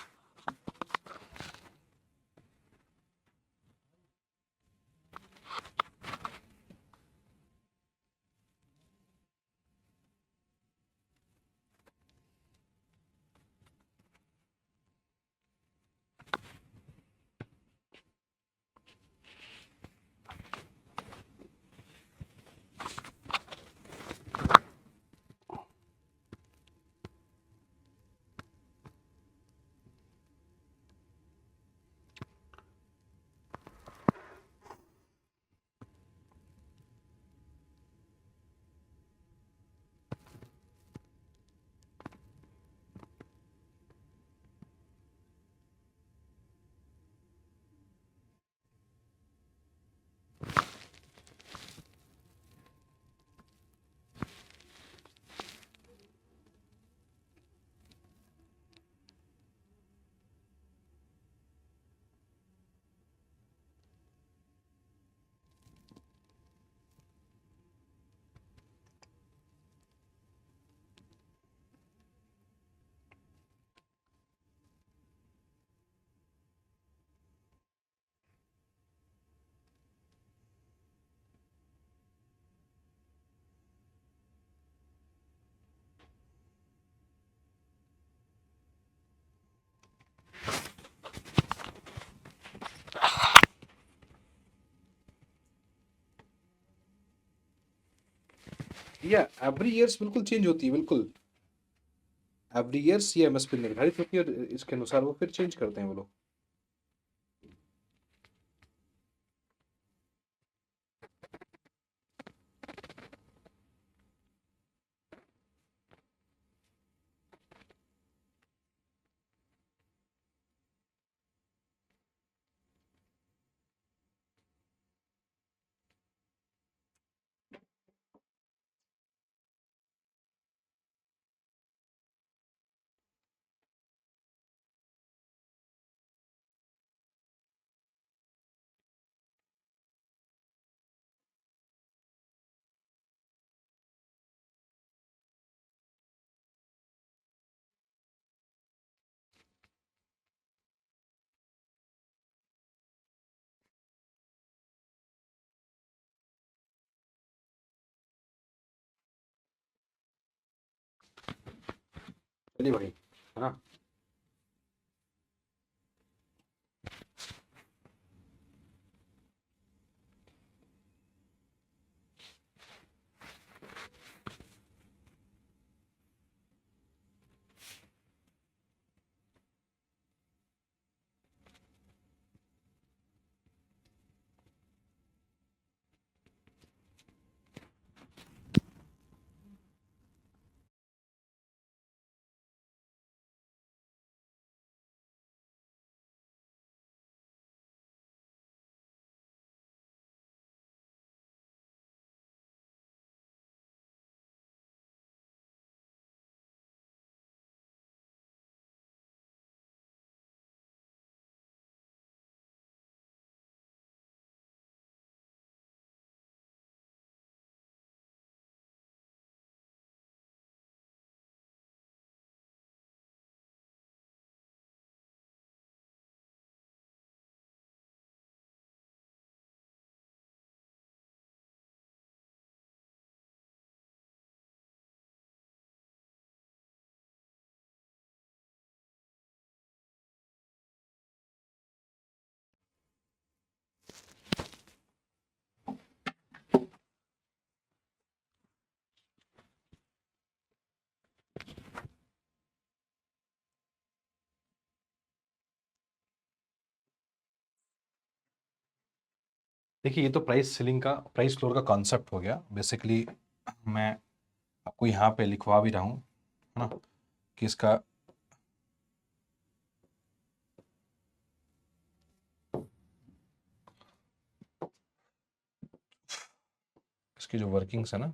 या एवरी ईयर्स बिल्कुल चेंज होती है बिल्कुल. एवरी ईयर्स ये एमएसपी निर्धारित होती है और इसके अनुसार वो फिर चेंज करते हैं वो लोग. चलिए भाई, है ना. देखिए, ये तो प्राइस सीलिंग का प्राइस फ्लोर का कॉन्सेप्ट हो गया बेसिकली. मैं आपको यहाँ पे लिखवा भी रहा हूँ, है ना, कि इसका इसकी जो वर्किंग्स है ना,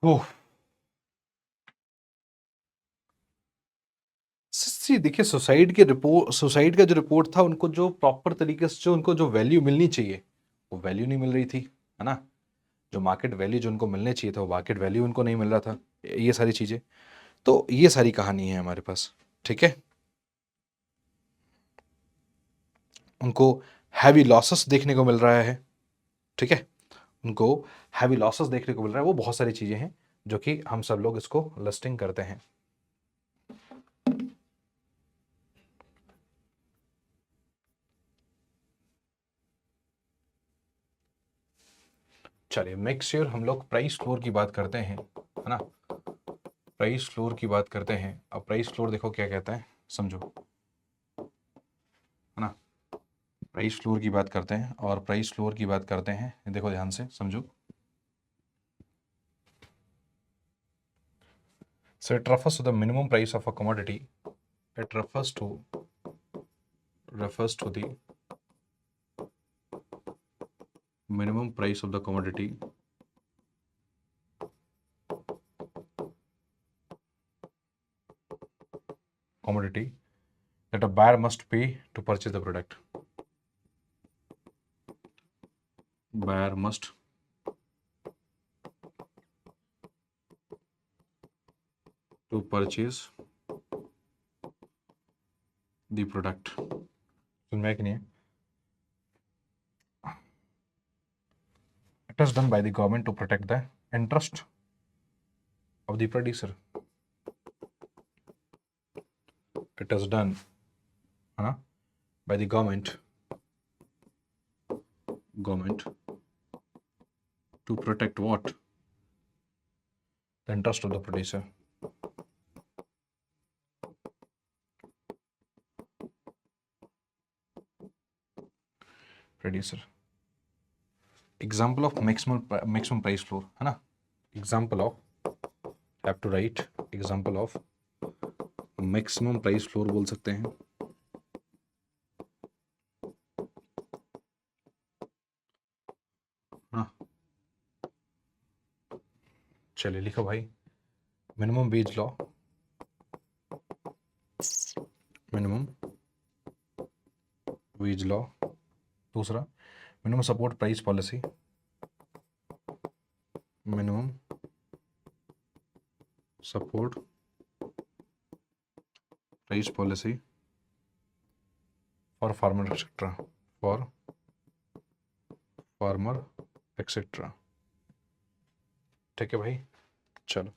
ओह सी देखिए, सुसाइड का जो रिपोर्ट था, उनको जो प्रॉपर तरीके से जो उनको जो वैल्यू मिलनी चाहिए वो वैल्यू नहीं मिल रही थी, है ना। जो मार्केट वैल्यू जो उनको मिलने चाहिए था वो मार्केट वैल्यू उनको नहीं मिल रहा था। ये सारी चीजें, तो ये सारी कहानी है हमारे पास। ठीक है, उनको हैवी लॉसेस देखने को मिल रहा है। ठीक है, उनको हैवी लॉसेस देखने को मिल रहा है। वो बहुत सारी चीजें हैं जो कि हम सब लोग इसको लिस्टिंग करते हैं। चलिए, मेक श्योर हम लोग प्राइस फ्लोर की बात करते हैं, है ना। प्राइस फ्लोर की बात करते हैं। अब प्राइस फ्लोर देखो क्या कहता है, समझो, है ना। प्राइस फ्लोर की बात करते हैं और प्राइस फ्लोर की बात करते हैं, देखो ध्यान से समझो। So it refers to the minimum price of a commodity. It refers to the minimum price of the commodity that a buyer must pay to purchase the product. Buyer must to purchase the product. सुन में कि नहीं है? It is done by the government to protect the interest of the producer. It is done, है ना, by the government to protect what? The interest of the producer. Example of maximum price floor, है ना. Example of, have to write example of maximum price floor बोल सकते हैं. हाँ, चलिए लिखो भाई. Minimum wage law, minimum wage law. दूसरा, minimum support price policy, minimum support price policy for farmer etcetera, for farmer etcetera. ठीक है भाई, चलो.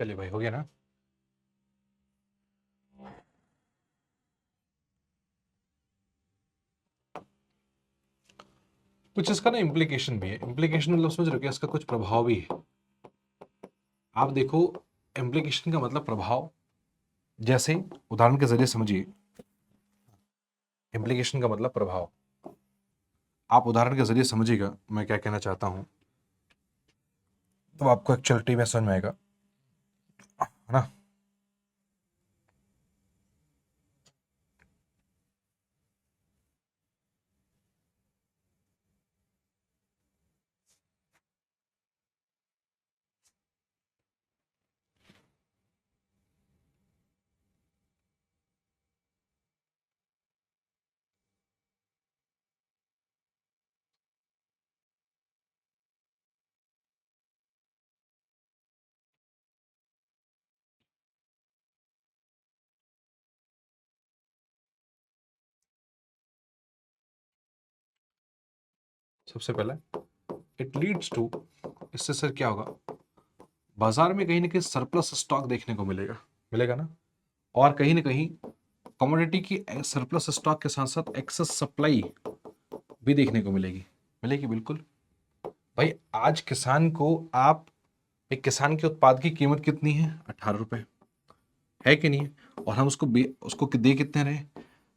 चलिए भाई, हो गया ना। कुछ इसका ना इम्प्लीकेशन भी है। इम्प्लीकेशन मतलब समझ रहे हो कि इसका कुछ प्रभाव भी है। आप देखो, इम्प्लीकेशन का मतलब प्रभाव, जैसे उदाहरण के जरिए समझिए। इम्प्लीकेशन का मतलब प्रभाव, आप उदाहरण के जरिए समझिएगा मैं क्या कहना चाहता हूं, तो आपको एक्चुअलिटी में समझ में आएगा, है ना। सबसे पहले इट लीड्स टू, इससे सर क्या होगा, बाजार में कहीं ना कहीं सरप्लस स्टॉक देखने को मिलेगा, मिलेगा ना। और कहीं ना कहीं कमोडिटी की सरप्लस स्टॉक के साथ साथ एक्सेस सप्लाई भी देखने को मिलेगी, मिलेगी बिल्कुल। भाई आज किसान को, आप एक किसान के उत्पाद की कीमत कितनी है, 18 रुपए, है कि नहीं है। और हम उसको दे कितने रहे,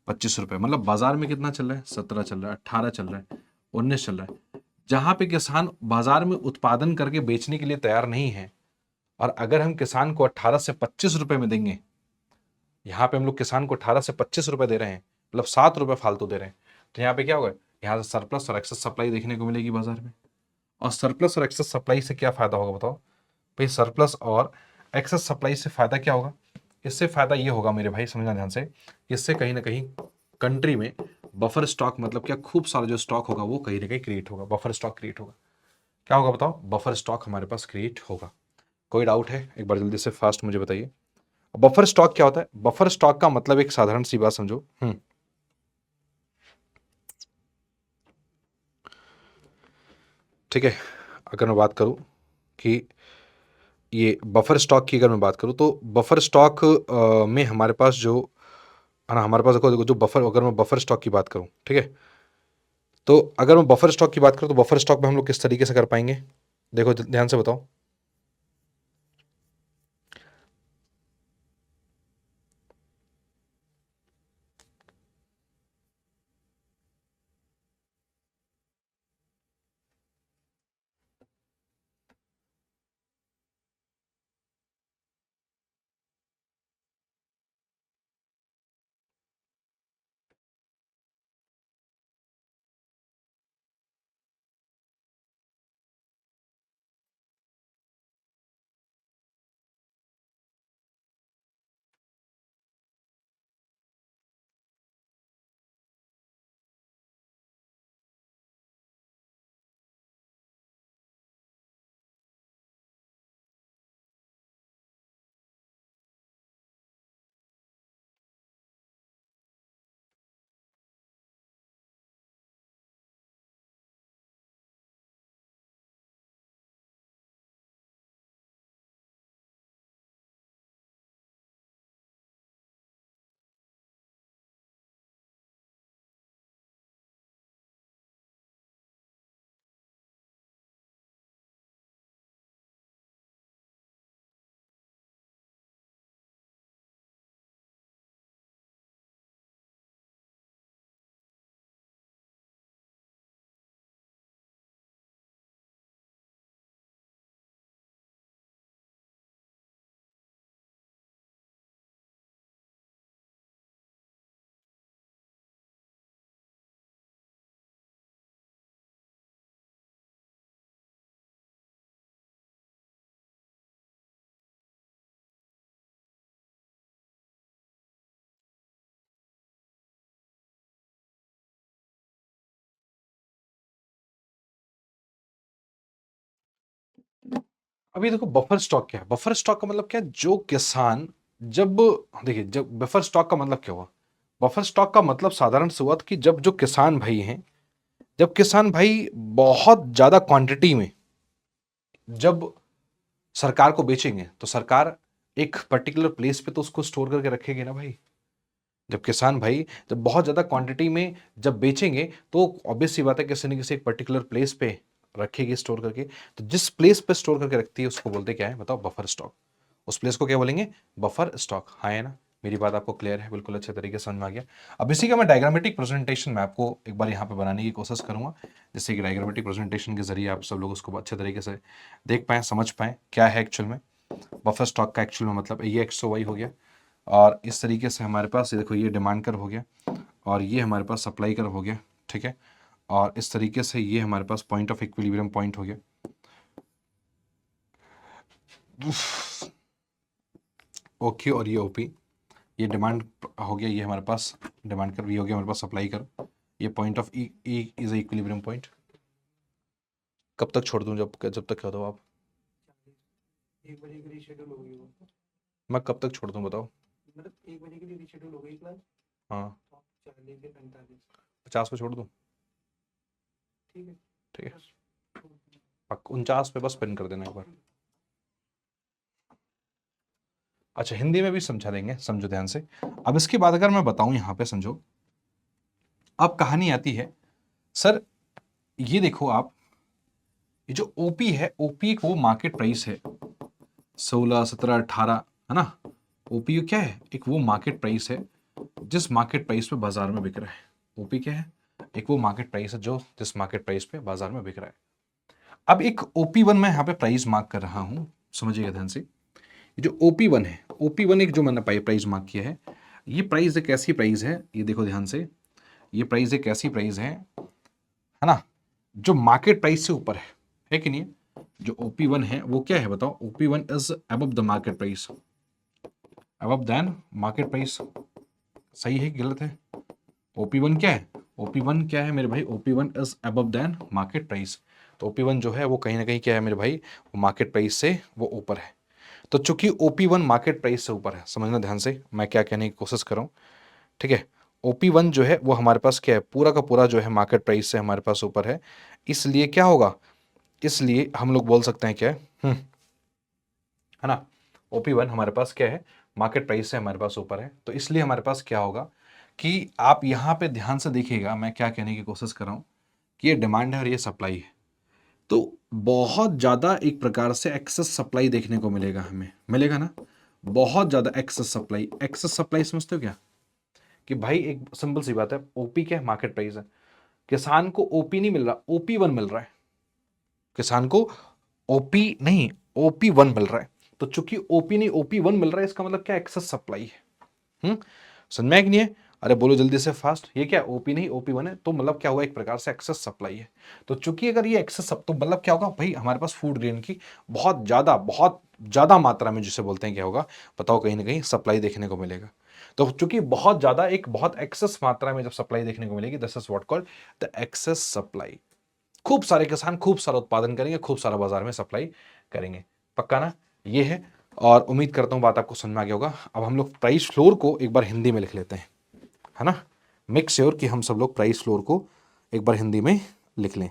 25 रुपए। मतलब बाजार में कितना चल रहा है, 17 चल रहा है, 18 चल रहा है, 19 चल रहा है। जहां पे किसान बाजार में उत्पादन करके बेचने के लिए तैयार नहीं है, और अगर हम किसान को 18 से 25 रुपए में देंगे, यहाँ पे हम लोग किसान को 18 से 25 रुपए दे रहे हैं, मतलब 7 रुपए फालतू दे रहे हैं, तो यहाँ पे क्या होगा, यहाँ से सरप्लस और एक्सेस सप्लाई देखने को मिलेगी बाजार में। और सरप्लस और एक्सेस सप्लाई से क्या फायदा होगा बताओ भाई। सरप्लस और एक्सेस सप्लाई से फायदा क्या होगा, इससे फायदा ये होगा मेरे भाई, समझना ध्यान से। इससे कहीं ना कहीं कंट्री में बफर स्टॉक, मतलब क्या, खूब सारा जो स्टॉक होगा वो कहीं ना कहीं क्रिएट होगा, बफर स्टॉक क्रिएट होगा। क्या होगा बताओ, बफर स्टॉक हमारे पास क्रिएट होगा। कोई डाउट है, एक बार जल्दी से फास्ट मुझे बताइए। बफर स्टॉक क्या होता है, बफर स्टॉक का मतलब एक साधारण सी बात समझो। ठीक है, अगर मैं बात करूं कि ये बफर स्टॉक की, अगर मैं बात करूं तो बफर स्टॉक में हमारे पास जो है ना, हमारे पास देखो देखो जो बफर, अगर मैं बफर स्टॉक की बात करूं, ठीक है, तो अगर मैं बफर स्टॉक की बात करूं तो बफर स्टॉक में हम लोग किस तरीके से कर पाएंगे, देखो ध्यान से बताओ। अभी देखो बफर स्टॉक क्या है, बफर स्टॉक का मतलब क्या है, जो किसान, जब, देखिए जब बफर स्टॉक का मतलब क्या हुआ, बफर स्टॉक का मतलब साधारण सी बात कि जब जो किसान भाई हैं, जब किसान भाई बहुत ज्यादा क्वांटिटी में, जब सरकार को बेचेंगे तो सरकार एक पर्टिकुलर प्लेस पे तो उसको स्टोर करके रखेगी ना भाई। जब किसान भाई जब बहुत ज़्यादा क्वांटिटी में जब बेचेंगे तो ऑब्वियस सी बात है किसी न किसी एक पर्टिकुलर प्लेस पे रखेगी स्टोर करके। तो जिस प्लेस पे स्टोर करके रखती है उसको बोलते क्या है बताओ, बफर स्टॉक। उस प्लेस को क्या बोलेंगे, बफर स्टॉक। हाँ है ना, मेरी बात आपको क्लियर है, बिल्कुल अच्छे तरीके से समझ में आ गया। अब इसी का मैं डायग्रामेटिक प्रेजेंटेशन मैं आपको एक बार यहाँ पे बनाने की कोशिश करूंगा, जिससे कि डायग्रामेटिक प्रेजेंटेशन के जरिए आप सब लोग उसको अच्छे तरीके से देख पाएँ, समझ पाएँ क्या है एक्चुअल में बफर स्टॉक का। एक्चुअल में मतलब ये एक्स वाई हो गया, और इस तरीके से हमारे पास ये देखो ये डिमांड कर्व हो गया, और ये हमारे पास सप्लाई कर्व हो गया, ठीक है। और इस तरीके से ये हमारे पास पॉइंट ऑफ इक्विलिब्रियम पॉइंट हो गया। ओके, और ये ओपी, ये डिमांड हो गया, ये हमारे पास डिमांड कर्व, ये हो गया हमारे पास सप्लाई कर्व, ये point of E is equilibrium point. कब तक छोड़ दूं, जब जब तक कह दो आप। 1 बजे की रीशेड्यूल हो गई वो, मैं कब तक छोड़ दूं बताओ। मतलब 1 बजे की रीशेड्यूल हो गई क्लास, हाँ, तो आप 40 से 45। 50 पे छोड़ दूं, ठीक है, ठीक है। बस छोड़ दो। 49 पे बस पिन कर देना एक बार। अच्छा, हिंदी में भी समझा देंगे, समझो ध्यान से। अब इसके बाद अगर मैं बताऊं यहाँ पे समझो, अब कहानी आती है सर, ये देखो आप, ये जो ओपी है, ओपी एक वो मार्केट प्राइस है, 16 17 18, है ना। ओपी क्या है, एक वो मार्केट प्राइस है जिस मार्केट प्राइस पे बाजार में बिक रहा है। ओपी क्या है, एक वो मार्केट प्राइस है जो जिस मार्केट प्राइस पे बाजार में बिक रहा है। अब एक ओपी वन मैं यहाँ पे प्राइस मार्क कर रहा हूं, समझिएगा ध्यान से। ये जो ओपी वन है, ओपी वन एक जो मैंने प्राइस मार्क किया है, ये प्राइस एक ऐसी प्राइस है, ये देखो ध्यान से, ये प्राइस एक ऐसी प्राइस है ना, जो मार्केट प्राइस से ऊपर है कि नहीं। जो ओपी वन है वो क्या है बताओ, OP one is above the market price, above than market price. सही है कि गलत है। ओपी वन क्या है, ओपी वन क्या है मेरे भाई, OP one is above than market price. तो ओपी वन जो है वो कहीं ना कहीं क्या है मेरे भाई, वो मार्केट प्राइस से वो ऊपर है। तो चूंकि ओपी वन मार्केट प्राइस से ऊपर है, समझना ध्यान से मैं क्या कहने की कोशिश कर रहा हूँ, ठीक है। ओपी वन जो है वो हमारे पास क्या है, पूरा का पूरा जो है मार्केट प्राइस से हमारे पास ऊपर है। इसलिए क्या होगा, इसलिए हम लोग बोल सकते हैं क्या है, है ना, ओपी वन हमारे पास क्या है, मार्केट प्राइस से हमारे पास ऊपर है। तो इसलिए हमारे पास क्या होगा कि आप यहां पे ध्यान से देखिएगा मैं क्या कहने की कोशिश कर रहा हूं, कि ये डिमांड है और ये सप्लाई है। तो बहुत ज़्यादा एक प्रकार से एक्सेस सप्लाई देखने को मिलेगा, हमें मिलेगा ना, बहुत ज़्यादा एक्सेस सप्लाई। एक्सेस सप्लाई समझते हो क्या, कि भाई एक सिंपल सी बात है, ओपी क्या है, मार्केट प्राइस है। किसान को ओपी नहीं मिल रहा, ओपी वन मिल रहा है। किसान को ओपी नहीं, ओपी वन मिल रहा है। तो चूंकि ओपी नहीं ओपी वन मिल रहा है, इसका मतलब क्या, एक्सेस सप्लाई है। समझ में नहीं है, अरे बोलो जल्दी से फास्ट, ये क्या ओपी नहीं ओपी वन है, तो मतलब क्या हुआ, एक प्रकार से एक्सेस सप्लाई है। तो चूंकि अगर ये एक्सेस सब, तो मतलब क्या होगा भाई, हमारे पास फूड ग्रेन की बहुत ज्यादा मात्रा में, जिसे बोलते हैं क्या होगा बताओ, कहीं ना कहीं सप्लाई देखने को मिलेगा। तो चूंकि बहुत ज्यादा एक बहुत एक्सेस मात्रा में जब सप्लाई देखने को मिलेगी, this is what called the excess supply. खूब सारे किसान खूब सारा उत्पादन करेंगे, खूब सारा बाजार में सप्लाई करेंगे। पक्का ना, ये है। और उम्मीद करता हूं बात आपको समझ में आ गया होगा। अब हम लोग प्राइस फ्लोर को एक बार हिंदी में लिख लेते हैं, है ना। मेक श्योर कि हम सब लोग प्राइस फ्लोर को एक बार हिंदी में लिख लें।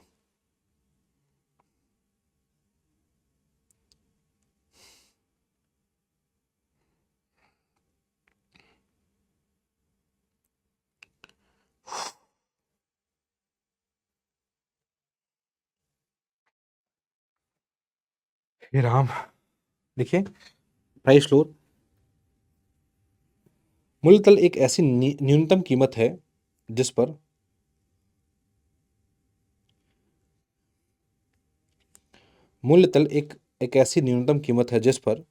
हे राम, देखिए प्राइस फ्लोर, मूलतल एक ऐसी न्यूनतम कीमत है जिस पर मूलतल एक ऐसी न्यूनतम कीमत है जिस पर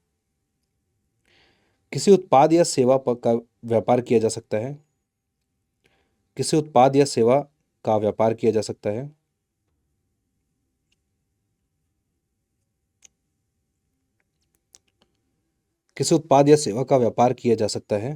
किसी उत्पाद या सेवा का व्यापार किया जा सकता है। किसी उत्पाद या सेवा का व्यापार किया जा सकता है। किसी उत्पाद या सेवा का व्यापार किया जा सकता है।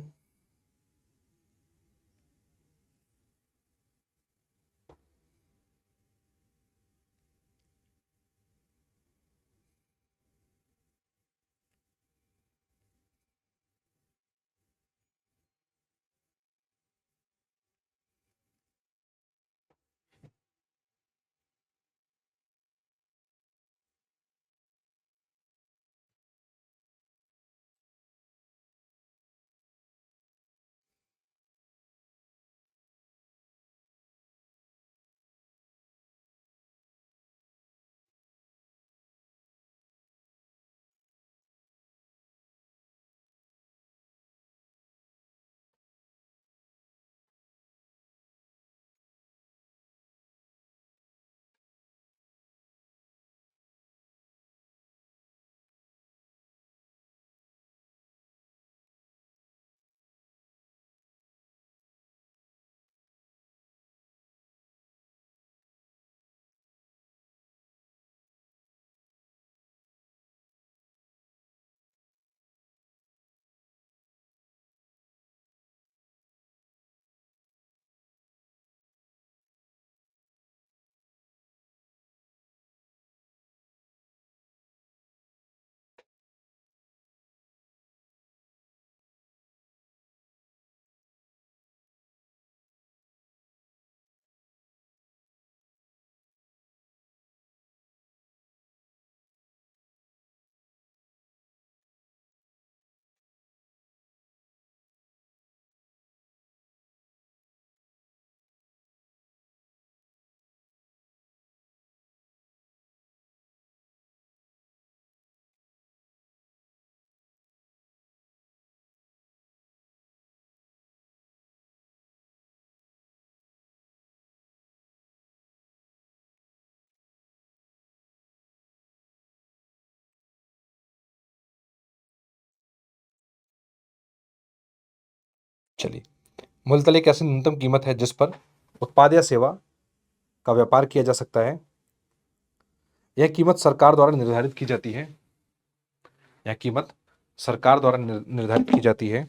चलिए, मूलतल एक ऐसी न्यूनतम कीमत है जिस पर उत्पाद या सेवा का व्यापार किया जा सकता है। यह कीमत सरकार द्वारा निर्धारित की जाती है। यह कीमत सरकार द्वारा निर्धारित की जाती है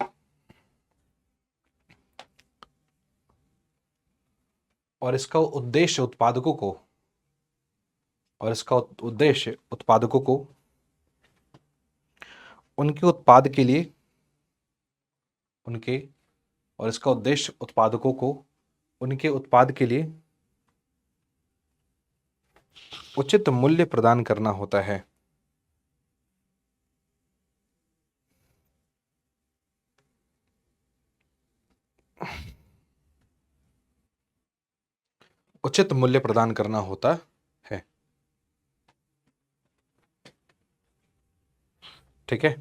और इसका उद्देश्य उत्पादकों को उनके उत्पाद के लिए उनके और इसका उद्देश्य उत्पादकों को उनके उत्पाद के लिए उचित मूल्य प्रदान करना होता है। उचित मूल्य प्रदान करना होता है। ठीक है।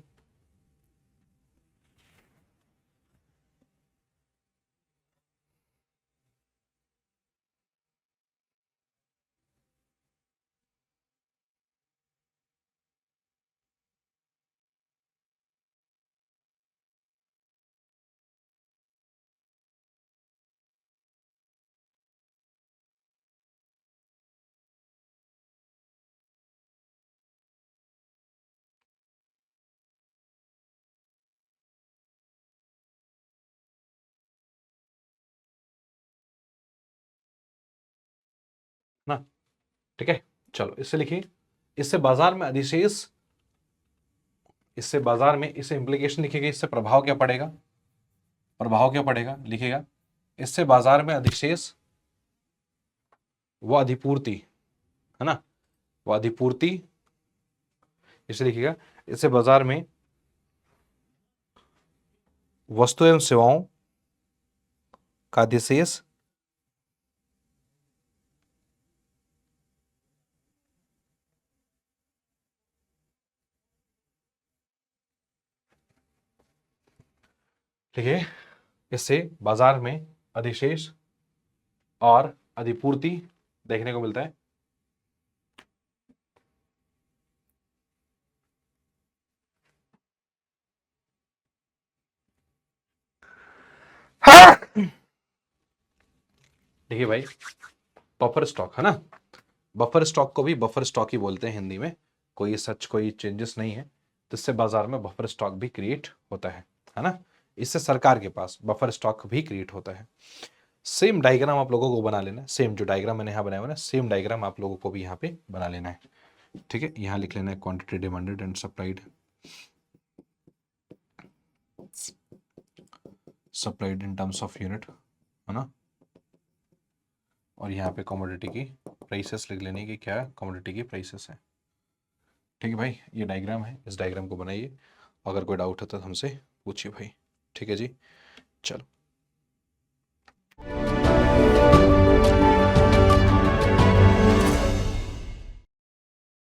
ना, ठीक है। चलो इससे लिखिए, इससे बाजार में अधिशेष, इससे बाजार में, इसे इंप्लीकेशन लिखिएगा, इससे प्रभाव क्या पड़ेगा, प्रभाव क्या पड़ेगा लिखिएगा, इससे बाजार में अधिशेष व अधिपूर्ति, है ना, व अधिपूर्ति, इसे लिखिएगा, इससे बाजार में वस्तु एवं सेवाओं का अधिशेष देखिए, इससे बाजार में अधिशेष और अधिपूर्ति देखने को मिलता है। देखिए भाई, बफर स्टॉक, है ना, बफर स्टॉक को भी बफर स्टॉक ही बोलते हैं हिंदी में, कोई सच कोई चेंजेस नहीं है। तो इससे बाजार में बफर स्टॉक भी क्रिएट होता है ना, इससे सरकार के पास बफर स्टॉक भी क्रिएट होता है। सेम डायग्राम आप लोगों को बना लेना है, सेम जो डायग्राम मैंने यहाँ बनाया हुआ है ना, सेम डायग्राम आप लोगों को भी यहाँ पे बना लेना है। ठीक है, यहाँ लिख लेना है quantity demanded and supplied, supplied in terms of unit, है ना, और यहाँ पे कमोडिटी की प्राइसेस लिख लेने की, क्या कमोडिटी की प्राइसेस है। ठीक है भाई, ये डायग्राम है, इस डायग्राम को बनाइए, अगर कोई डाउट है तो हमसे पूछिए भाई। ठीक है जी, चलो।